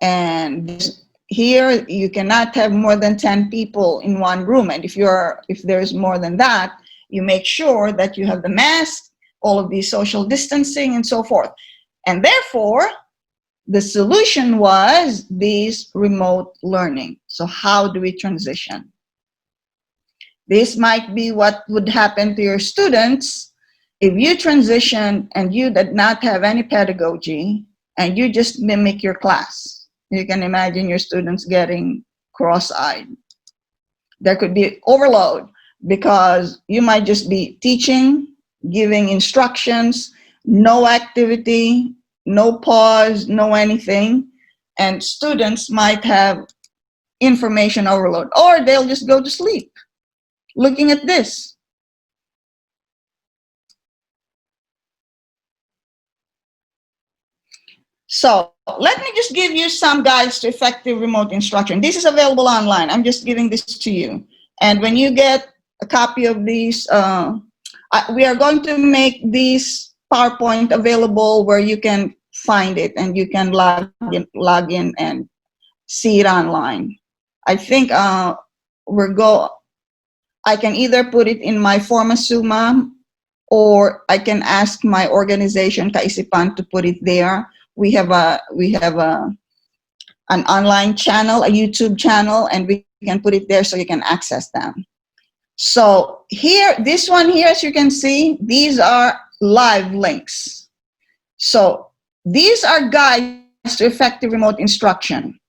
And here you cannot have more than 10 people in one room. And if there's more than that, you make sure that you have the mask, all of these social distancing and so forth. And therefore, the solution was this remote learning. So how do we transition? This might be what would happen to your students if you transition and you did not have any pedagogy and you just mimic your class. You can imagine your students getting cross-eyed. There could be overload because you might just be teaching, giving instructions, no activity, no pause, no anything, and students might have information overload, or they'll just go to sleep looking at this. So let me just give you some guides to effective remote instruction. This is available online. I'm just giving this to you. And when you get a copy of these, we are going to make this PowerPoint available where you can find it and you can log in and see it online. I think I can either put it in my Forma Summa, or I can ask my organization Kaisipan to put it there. We have an online channel, a YouTube channel, and we can put it there so you can access them. So here, this one here, as you can see, these are live links. So these are guides to effective remote instruction.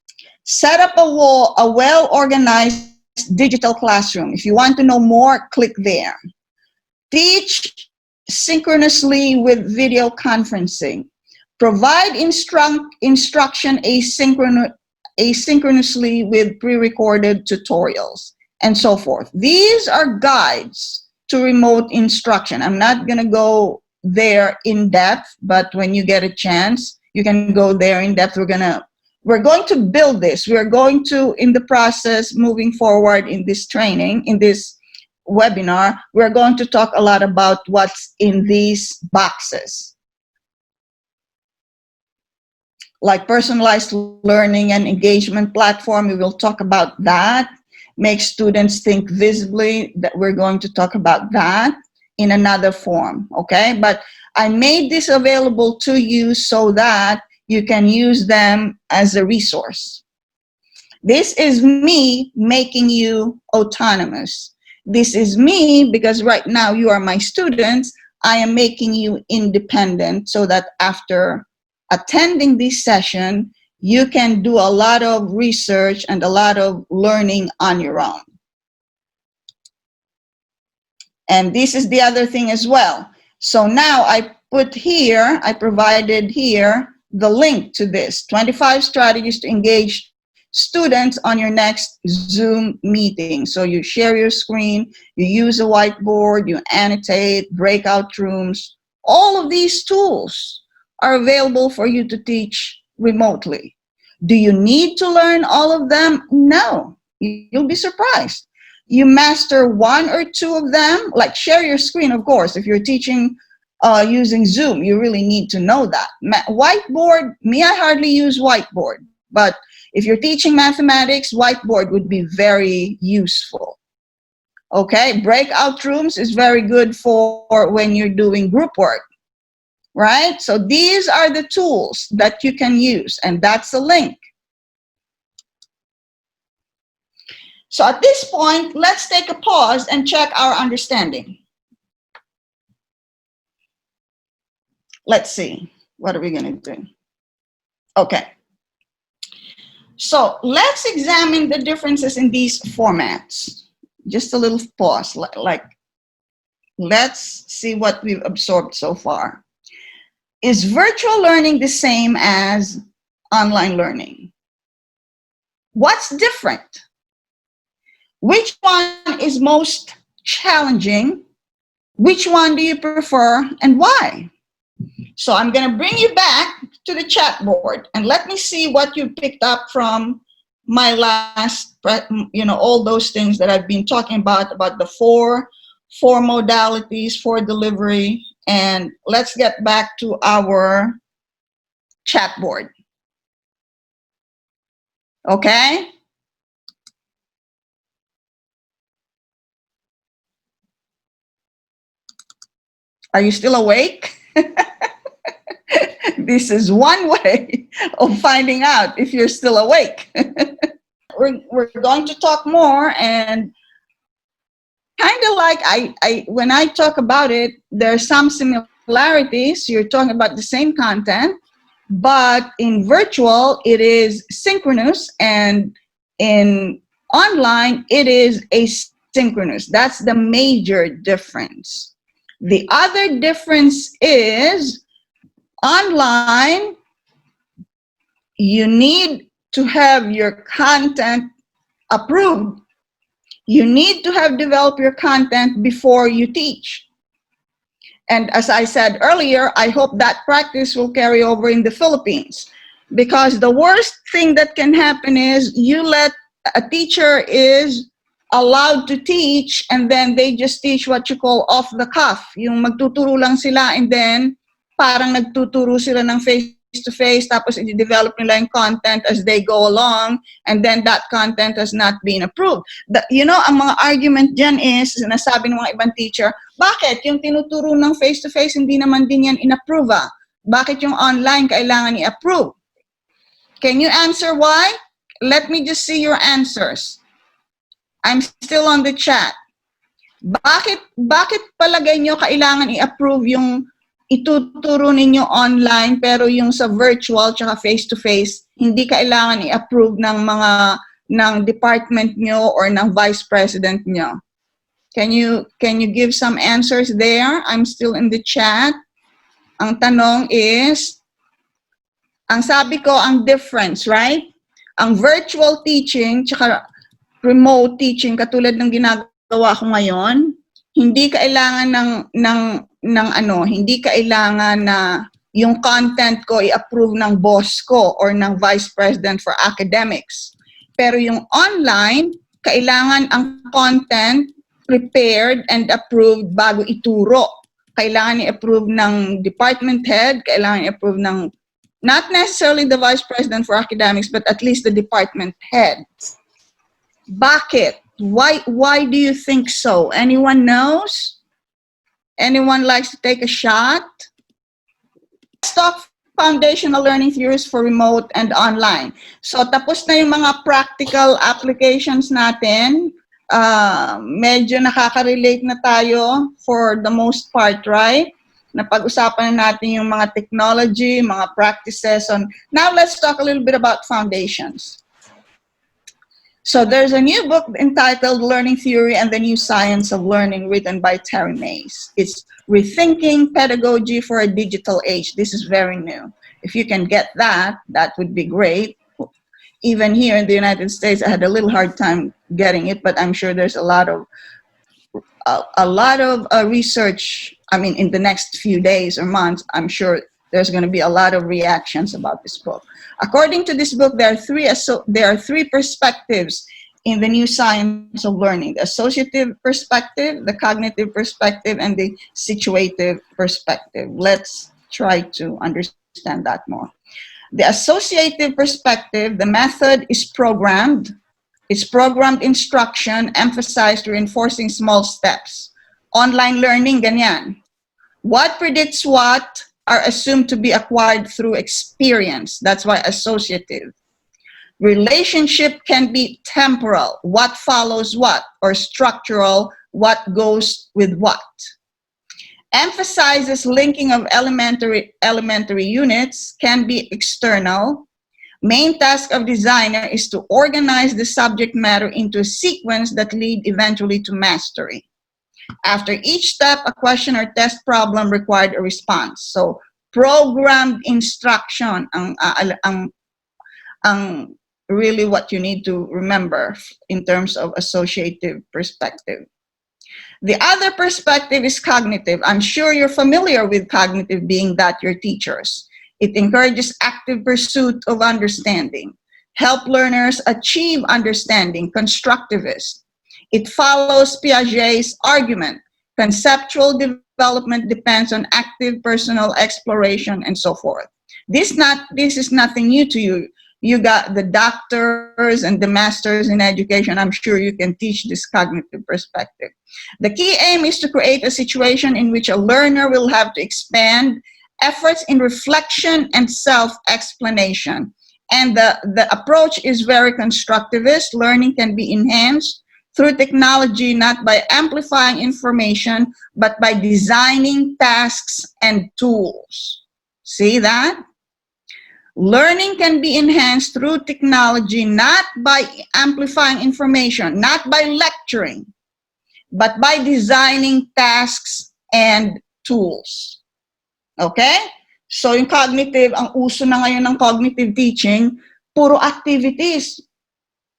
Set up a well-organized digital classroom. If you want to know more, click there. Teach synchronously with video conferencing. Provide instruction asynchronously with pre-recorded tutorials, and so forth. These are guides to remote instruction. I'm not going to go there in depth, but when you get a chance, you can go there in depth. We're going to build this. We're going to, in the process, moving forward in this training, in this webinar, we're going to talk a lot about what's in these boxes. Like personalized learning and engagement platform, we will talk about that. Make students think visibly, that we're going to talk about that in another form, okay? But I made this available to you so that you can use them as a resource. This is me making you autonomous. This is me, because right now you are my students, I am making you independent so that after attending this session, you can do a lot of research and a lot of learning on your own. And this is the other thing as well. So now I provided here the link to this, 25 strategies to engage students on your next Zoom meeting. So you share your screen, you use a whiteboard, you annotate, breakout rooms. All of these tools are available for you to teach remotely. Do you need to learn all of them? No, you'll be surprised. You master one or two of them, like share your screen, of course. If you're teaching using Zoom. You really need to know that. Whiteboard, I hardly use whiteboard, but if you're teaching mathematics, whiteboard would be very useful. Okay, breakout rooms is very good for when you're doing group work, right? So these are the tools that you can use, and that's a link. So at this point, let's take a pause and check our understanding. Let's see, what are we going to do? Okay. So let's examine the differences in these formats. Just a little pause, let's see what we've absorbed so far. Is virtual learning the same as online learning? What's different? Which one is most challenging? Which one do you prefer and why? So I'm going to bring you back to the chat board and let me see what you picked up from my last, all those things that I've been talking about the four modalities for delivery. And let's get back to our chat board. Okay? Are you still awake? This is one way of finding out if you're still awake. We're going to talk more, and kind of like when I talk about it, there are some similarities. You're talking about the same content, but in virtual, it is synchronous, and in online, it is asynchronous. That's the major difference. The other difference is online, you need to have your content approved. You need to have developed your content before you teach. And as I said earlier, I hope that practice will carry over in the Philippines, because the worst thing that can happen is you let a teacher is allowed to teach and then they just teach what you call off the cuff. Yung magtuturo lang sila and then parang nagtuturo sila ng face-to-face, tapos i-develop nila yung content as they go along, and then that content has not been approved. Ang mga argument dyan is, sinasabi ng mga ibang teacher, bakit yung tinuturo ng face-to-face hindi naman din yan in-approve? Bakit yung online kailangan i-approve? Can you answer why? Let me just see your answers. I'm still on the chat. Bakit palagay nyo kailangan i-approve yung ituturo ninyo online, pero yung sa virtual tsaka face-to-face, hindi kailangan i-approve ng department nyo or ng vice president nyo? Can you give some answers there? I'm still in the chat. Ang tanong is, ang sabi ko, ang difference, right? Ang virtual teaching tsaka remote teaching, katulad ng ginagawa ko ngayon, hindi kailangan hindi kailangan na yung content ko i-approve ng boss ko or ng vice president for academics. Pero yung online, kailangan ang content prepared and approved bago ituro. Kailangan i-approve ng department head, kailangan i-approve ng, not necessarily the vice president for academics, but at least the department head. Bakit? Why do you think so? Anyone knows? Anyone likes to take a shot? Let's talk foundational learning theories for remote and online. So tapos na yung mga practical applications natin. Medyo nakaka-relate na tayo for the most part, right? Napag-usapan na natin yung mga technology, mga practices. Now let's talk a little bit about foundations. So there's a new book entitled Learning Theory and the New Science of Learning, written by Terry Mays. It's Rethinking Pedagogy for a Digital Age. This is very new. If you can get that, that would be great. Even here in the United States, I had a little hard time getting it, but I'm sure there's a lot of research. I mean, in the next few days or months, I'm sure there's going to be a lot of reactions about this book. According to this book, there are three perspectives in the new science of learning: the associative perspective, the cognitive perspective, and the situative perspective. Let's try to understand that more. The associative perspective, the method is programmed. It's programmed instruction, emphasized reinforcing small steps. Online learning, ganyan. What predicts what are assumed to be acquired through experience. That's why associative. Relationship can be temporal, what follows what, or structural, what goes with what. Emphasizes linking of elementary units, can be external. Main task of designer is to organize the subject matter into a sequence that lead eventually to mastery. After each step, a question or test problem required a response. So, programmed instruction ang really what you need to remember in terms of associative perspective. The other perspective is cognitive. I'm sure you're familiar with cognitive, being that your teachers. It encourages active pursuit of understanding, help learners achieve understanding, constructivist. It follows Piaget's argument. Conceptual development depends on active personal exploration and so forth. This is nothing new to you. You got the doctors and the masters in education. I'm sure you can teach this cognitive perspective. The key aim is to create a situation in which a learner will have to expand efforts in reflection and self-explanation. And the approach is very constructivist. Learning can be enhanced through technology, not by amplifying information, but by designing tasks and tools. See that? Learning can be enhanced through technology, not by amplifying information, not by lecturing, but by designing tasks and tools. Okay? So yung cognitive, ang uso na ngayon ng cognitive teaching, puro activities.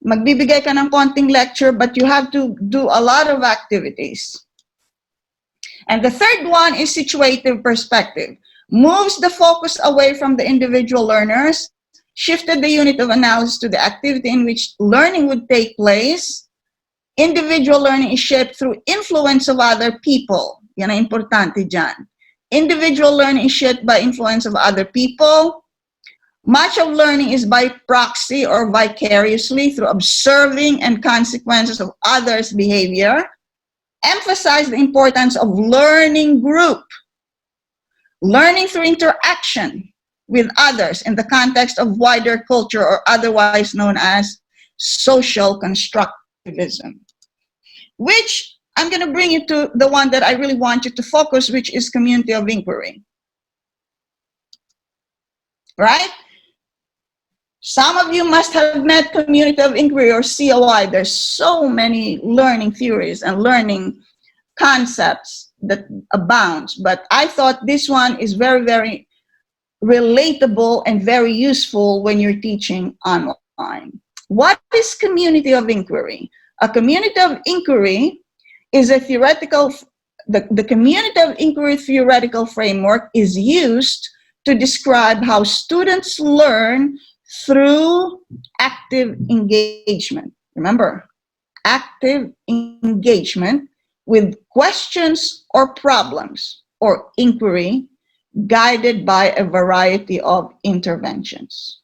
Magbibigay ka ng konting lecture, but you have to do a lot of activities. And the third one is situative perspective. Moves the focus away from the individual learners, shifted the unit of analysis to the activity in which learning would take place. Individual learning is shaped through influence of other people. Yan ang importante dyan. Individual learning is shaped by influence of other people. Much of learning is by proxy or vicariously through observing and consequences of others' behavior. Emphasize the importance of learning group. Learning through interaction with others in the context of wider culture, or otherwise known as social constructivism. Which I'm going to bring you to the one that I really want you to focus, which is community of inquiry. Right? Some of you must have met community of inquiry, or COI. There's so many learning theories and learning concepts that abounds, but I thought this one is very, very relatable and very useful when you're teaching online. What is community of inquiry? A community of inquiry is a theoretical, the community of inquiry theoretical framework is used to describe how students learn through active engagement. Remember, active engagement with questions or problems or inquiry guided by a variety of interventions.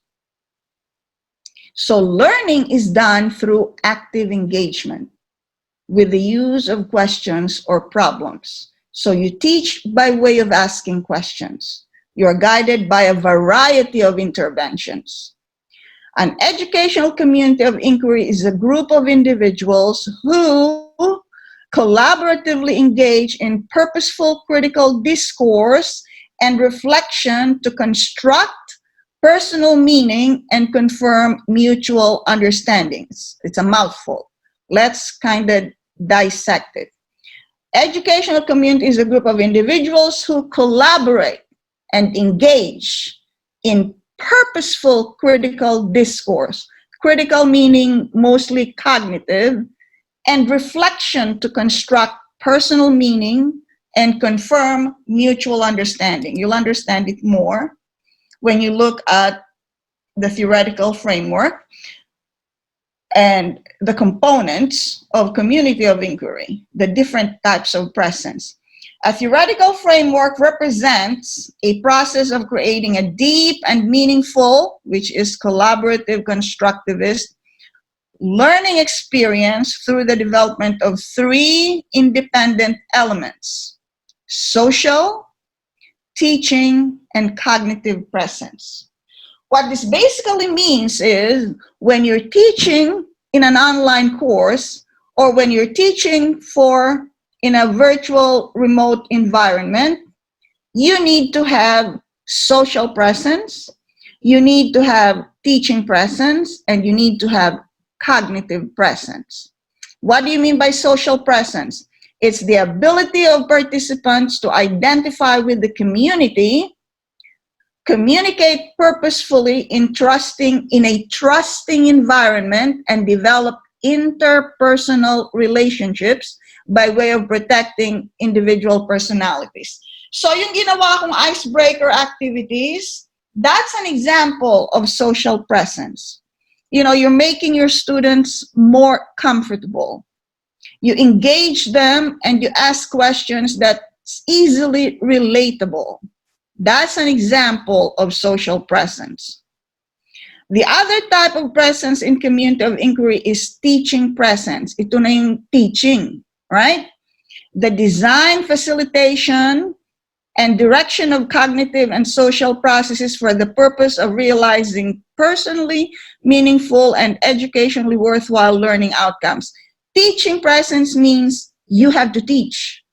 So learning is done through active engagement with the use of questions or problems. So you teach by way of asking questions. You're guided by a variety of interventions. An educational community of inquiry is a group of individuals who collaboratively engage in purposeful critical discourse and reflection to construct personal meaning and confirm mutual understandings. It's a mouthful. Let's kind of dissect it. Educational community is a group of individuals who collaborate and engage in purposeful critical discourse. Critical meaning mostly cognitive, and reflection to construct personal meaning and confirm mutual understanding. You'll understand it more when you look at the theoretical framework. and the components of community of inquiry, the different types of presence. A theoretical framework represents a process of creating a deep and meaningful, which is collaborative, constructivist, learning experience through the development of three independent elements: social, teaching, and cognitive presence. What this basically means is when you're teaching in an online course or when you're teaching in a virtual remote environment, you need to have social presence, you need to have teaching presence, and you need to have cognitive presence. What do you mean by social presence? It's the ability of participants to identify with the community, communicate purposefully in a trusting environment, and develop interpersonal relationships by way of protecting individual personalities. So yung ginawa kong icebreaker activities, that's an example of social presence. You know, you're making your students more comfortable. You engage them and you ask questions that's easily relatable. That's an example of social presence. The other type of presence in community of inquiry is teaching presence. Ito na yung teaching, right? The design, facilitation, and direction of cognitive and social processes for the purpose of realizing personally meaningful and educationally worthwhile learning outcomes. Teaching presence means you have to teach.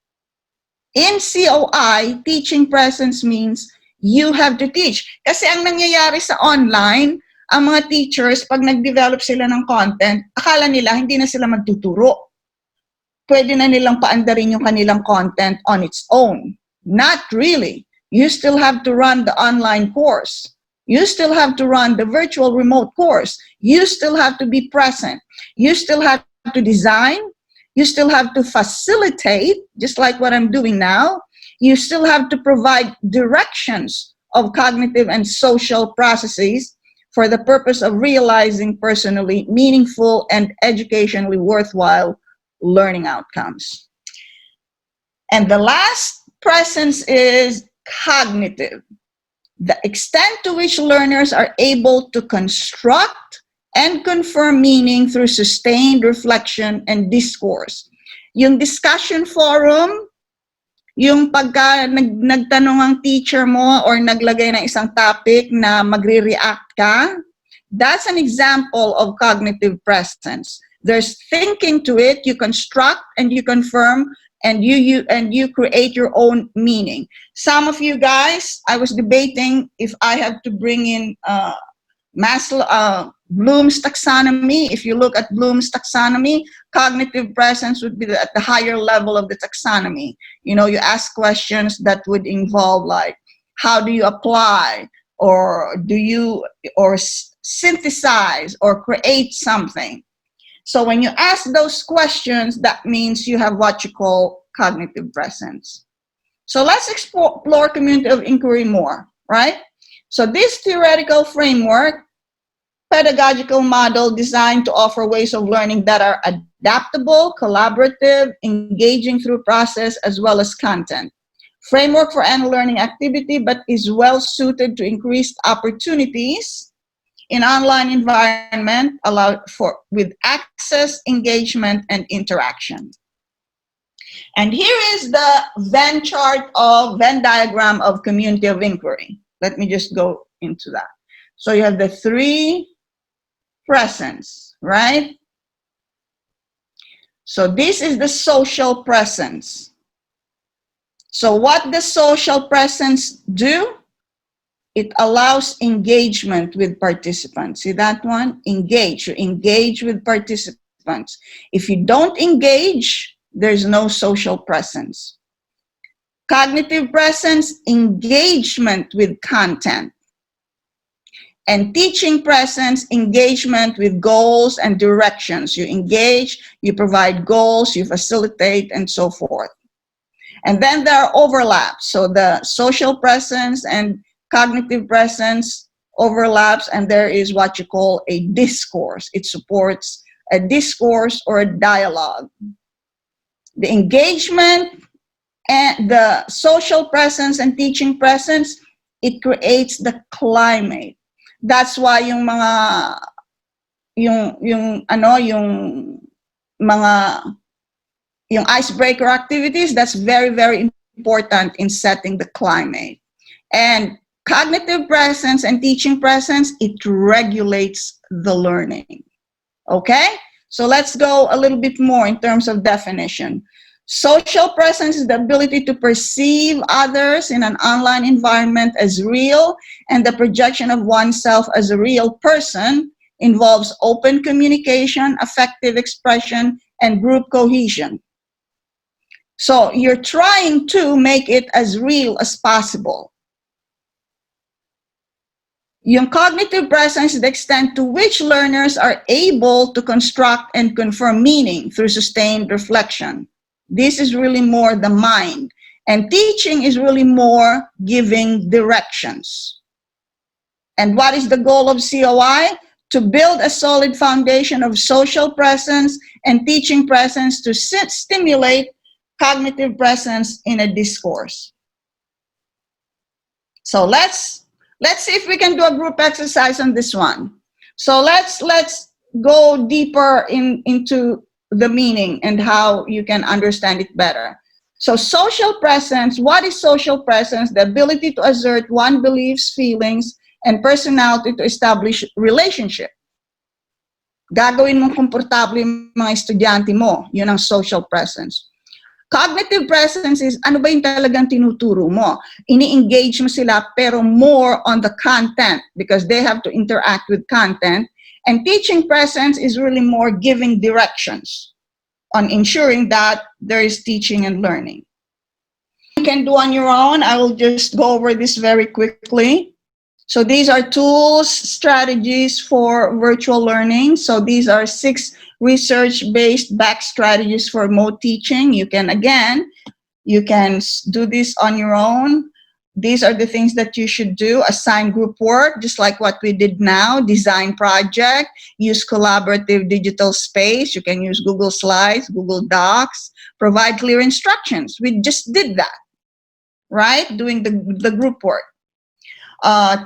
In COI, teaching presence means you have to teach. Kasi ang nangyayari sa online, ang mga teachers, pag nag-develop sila ng content, akala nila hindi na sila magtuturo. Pwede na nilang paandarin yung kanilang content on its own. Not really. You still have to run the online course. You still have to run the virtual remote course. You still have to be present. You still have to design. You still have to facilitate, just like what I'm doing now. You still have to provide directions of cognitive and social processes for the purpose of realizing personally meaningful and educationally worthwhile learning outcomes. And the last presence is cognitive. The extent to which learners are able to construct and confirm meaning through sustained reflection and discourse. Yung discussion forum, yung pagka nagtanong ang teacher mo or naglagay ng isang topic na magre-react ka, that's an example of cognitive presence. There's thinking to it, you construct and you confirm, and you create your own meaning. Some of you guys, I was debating if I have to bring in Bloom's taxonomy. If you look at Bloom's taxonomy, cognitive presence would be at the higher level of the taxonomy. You know, you ask questions that would involve like, how do you apply, or synthesize or create something? So when you ask those questions, that means you have what you call cognitive presence. So let's explore community of inquiry more, right? So this theoretical framework, pedagogical model designed to offer ways of learning that are adaptable, collaborative, engaging through process as well as content. Framework for any learning activity, but is well suited to increased opportunities in online environment with access, engagement, and interaction. And here is the Venn diagram of community of inquiry. Let me just go into that. So you have the three presence, right? So this is the social presence. So what does social presence do? It allows engagement with participants. See that one? Engage. You engage with participants. If you don't engage, there's no social presence. Cognitive presence, engagement with content. And teaching presence, engagement with goals and directions. You engage, you provide goals, you facilitate, and so forth. And then there are overlaps. So the social presence and cognitive presence overlaps, and there is what you call a discourse. It supports a discourse, or a dialogue. The engagement and the social presence and teaching presence, it creates the climate. That's why yung mga yung mga yung icebreaker activities, that's very, very important in setting the climate. And cognitive presence and teaching presence, it regulates the learning. Okay? So let's go a little bit more in terms of definition. Social presence is the ability to perceive others in an online environment as real, and the projection of oneself as a real person involves open communication, effective expression, and group cohesion. So you're trying to make it as real as possible. Yung cognitive presence is the extent to which learners are able to construct and confirm meaning through sustained reflection. This is really more the mind. And teaching is really more giving directions. And what is the goal of COI? To build a solid foundation of social presence and teaching presence to stimulate cognitive presence in a discourse. So let's see if we can do a group exercise on this one. So let's go deeper into the meaning and how you can understand it better. So social presence, what is social presence? The ability to assert one beliefs, feelings, and personality to establish relationship. Gagawin mong komportable yung mga estudyante mo. Yun ang social presence. Cognitive presence is ano ba yung talagang tinuturo mo? Ini-engage mo sila pero more on the content because they have to interact with content. And teaching presence is really more giving directions on ensuring that there is teaching and learning. You can do on your own. I will just go over this very quickly. So these are tools, strategies for virtual learning. So these are 6 research-based back strategies for remote teaching. You can do this on your own. These are the things that you should do. Assign group work, just like what we did now. Design project. Use collaborative digital space. You can use Google Slides, Google Docs. Provide clear instructions. We just did that, right? Doing the group work.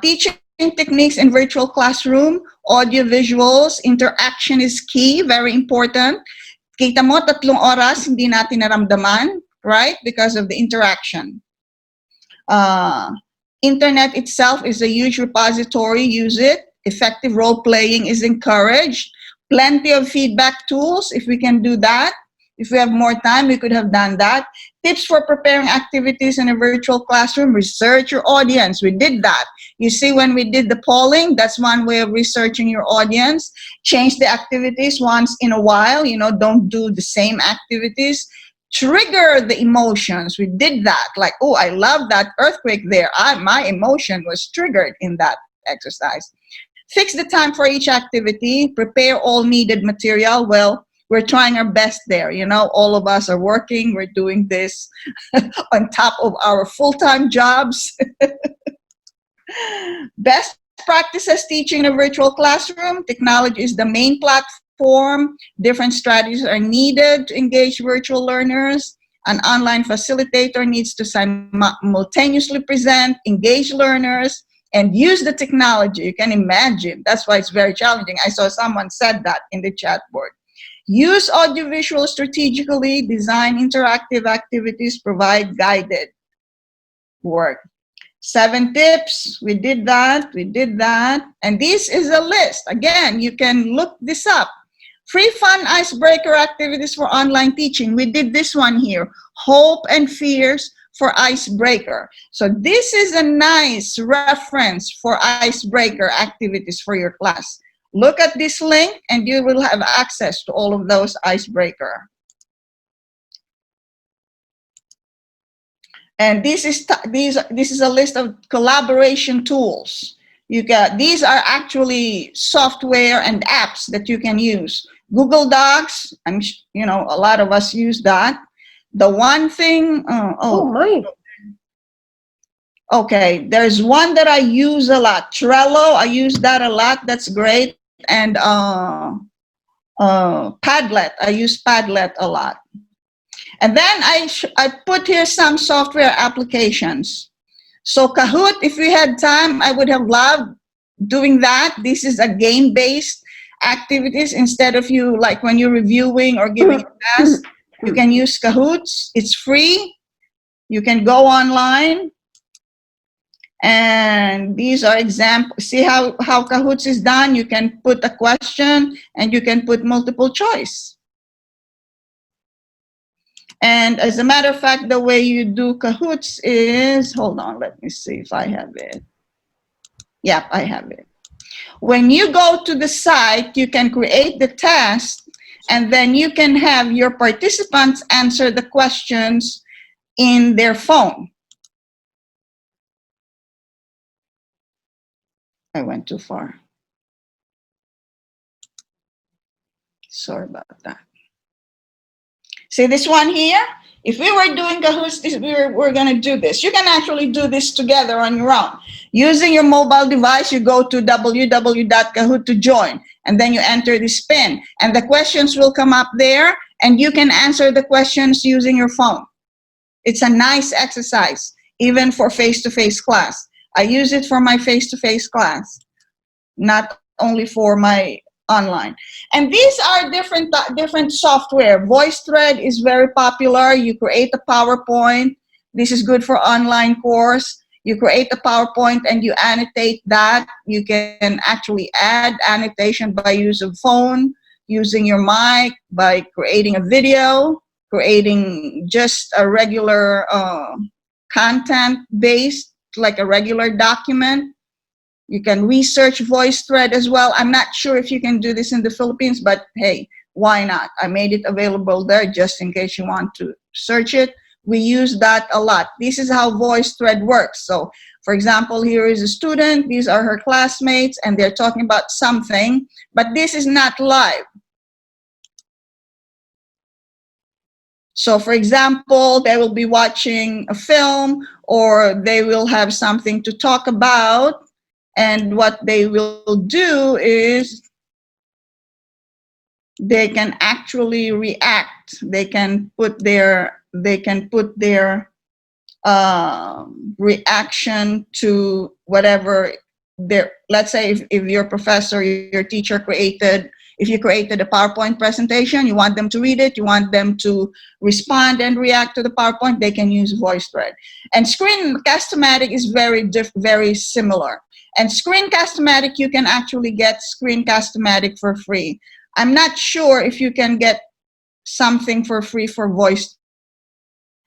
Teaching techniques in virtual classroom, audio visuals, interaction is key, very important. Kita mo, 3 oras, hindi natin naramdaman, right? Because of the interaction. Internet itself is a huge repository, use it. Effective role-playing is encouraged. Plenty of feedback tools, if we can do that. If we have more time, we could have done that. Tips for preparing activities in a virtual classroom, research your audience. We did that. You see, when we did the polling, that's one way of researching your audience. Change the activities once in a while, don't do the same activities. Trigger the emotions. We did that. Like, oh, I love that earthquake there. My emotion was triggered in that exercise. Fix the time for each activity. Prepare all needed material. Well, we're trying our best there. All of us are working. We're doing this on top of our full-time jobs. Best practices teaching in a virtual classroom. Technology is the main platform. Different strategies are needed to engage virtual learners. An online facilitator needs to simultaneously present, engage learners, and use the technology. You can imagine. That's why it's very challenging. I saw someone said that in the chat board. Use audiovisual strategically, design interactive activities, provide guided work. 7 tips, we did that. And this is a list. Again, you can look this up. Free fun icebreaker activities for online teaching. We did this one here, hope and fears for icebreaker. So this is a nice reference for icebreaker activities for your class. Look at this link and you will have access to all of those icebreaker. And this is a list of collaboration tools. These are actually software and apps that you can use. Google Docs, a lot of us use that. The one thing, mine. Okay, there's one that I use a lot. Trello, I use that a lot. That's great. And Padlet. I use Padlet a lot. And then I put here some software applications. So Kahoot, if we had time, I would have loved doing that. This is a game-based activities. Instead of you, like when you're reviewing or giving a task, you can use Kahoots. It's free. You can go online. And these are examples. See how Kahoots is done? You can put a question and you can put multiple choice. And as a matter of fact, the way you do Kahoots is, hold on, let me see if I have it. Yep, I have it. When you go to the site, you can create the task, and then you can have your participants answer the questions in their phone. I went too far. Sorry about that. See this one here? If we were doing Kahoots, we're going to do this. You can actually do this together on your own. Using your mobile device, you go to www.kahoot to join, and then you enter this PIN, and the questions will come up there, and you can answer the questions using your phone. It's a nice exercise, even for face-to-face class. I use it for my face-to-face class, not only for my online. And these are different software. VoiceThread is very popular. You create a PowerPoint. This is good for online course. You create a PowerPoint and you annotate that. You can actually add annotation by use of phone, using your mic, by creating a video, creating just a regular content based, like a regular document. You can research VoiceThread as well. I'm not sure if you can do this in the Philippines, but hey, why not? I made it available there just in case you want to search it. We use that a lot. This is how VoiceThread works. So, for example, here is a student. These are her classmates, and they're talking about something, but this is not live. So, for example, they will be watching a film, or they will have something to talk about. And what they will do is they can actually react. They can put their reaction to whatever their, let's say if your professor, your teacher created, if you created a PowerPoint presentation, you want them to read it, you want them to respond and react to the PowerPoint, they can use VoiceThread. And Screencast-O-Matic is very similar. And Screencast-O-Matic, you can actually get Screencast-O-Matic for free. I'm not sure if you can get something for free for voice.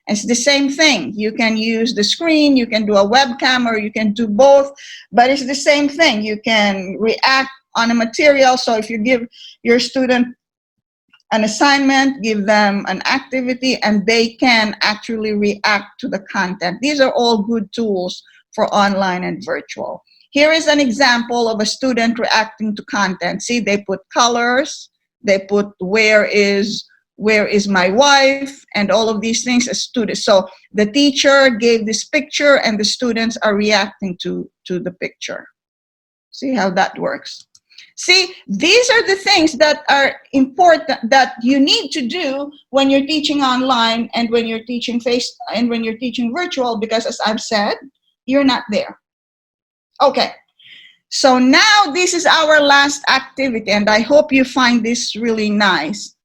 It's the same thing. You can use the screen, you can do a webcam, or you can do both, but it's the same thing. You can react on a material. So if you give your student an assignment, give them an activity, and they can actually react to the content. These are all good tools for online and virtual. Here is an example of a student reacting to content. See, they put colors, they put where is my wife, and all of these things as students. So the teacher gave this picture and the students are reacting to the picture. See how that works. See, these are the things that are important that you need to do when you're teaching online and when you're teaching and when you're teaching virtual, because as I've said, you're not there. Okay, so now this is our last activity, and I hope you find this really nice.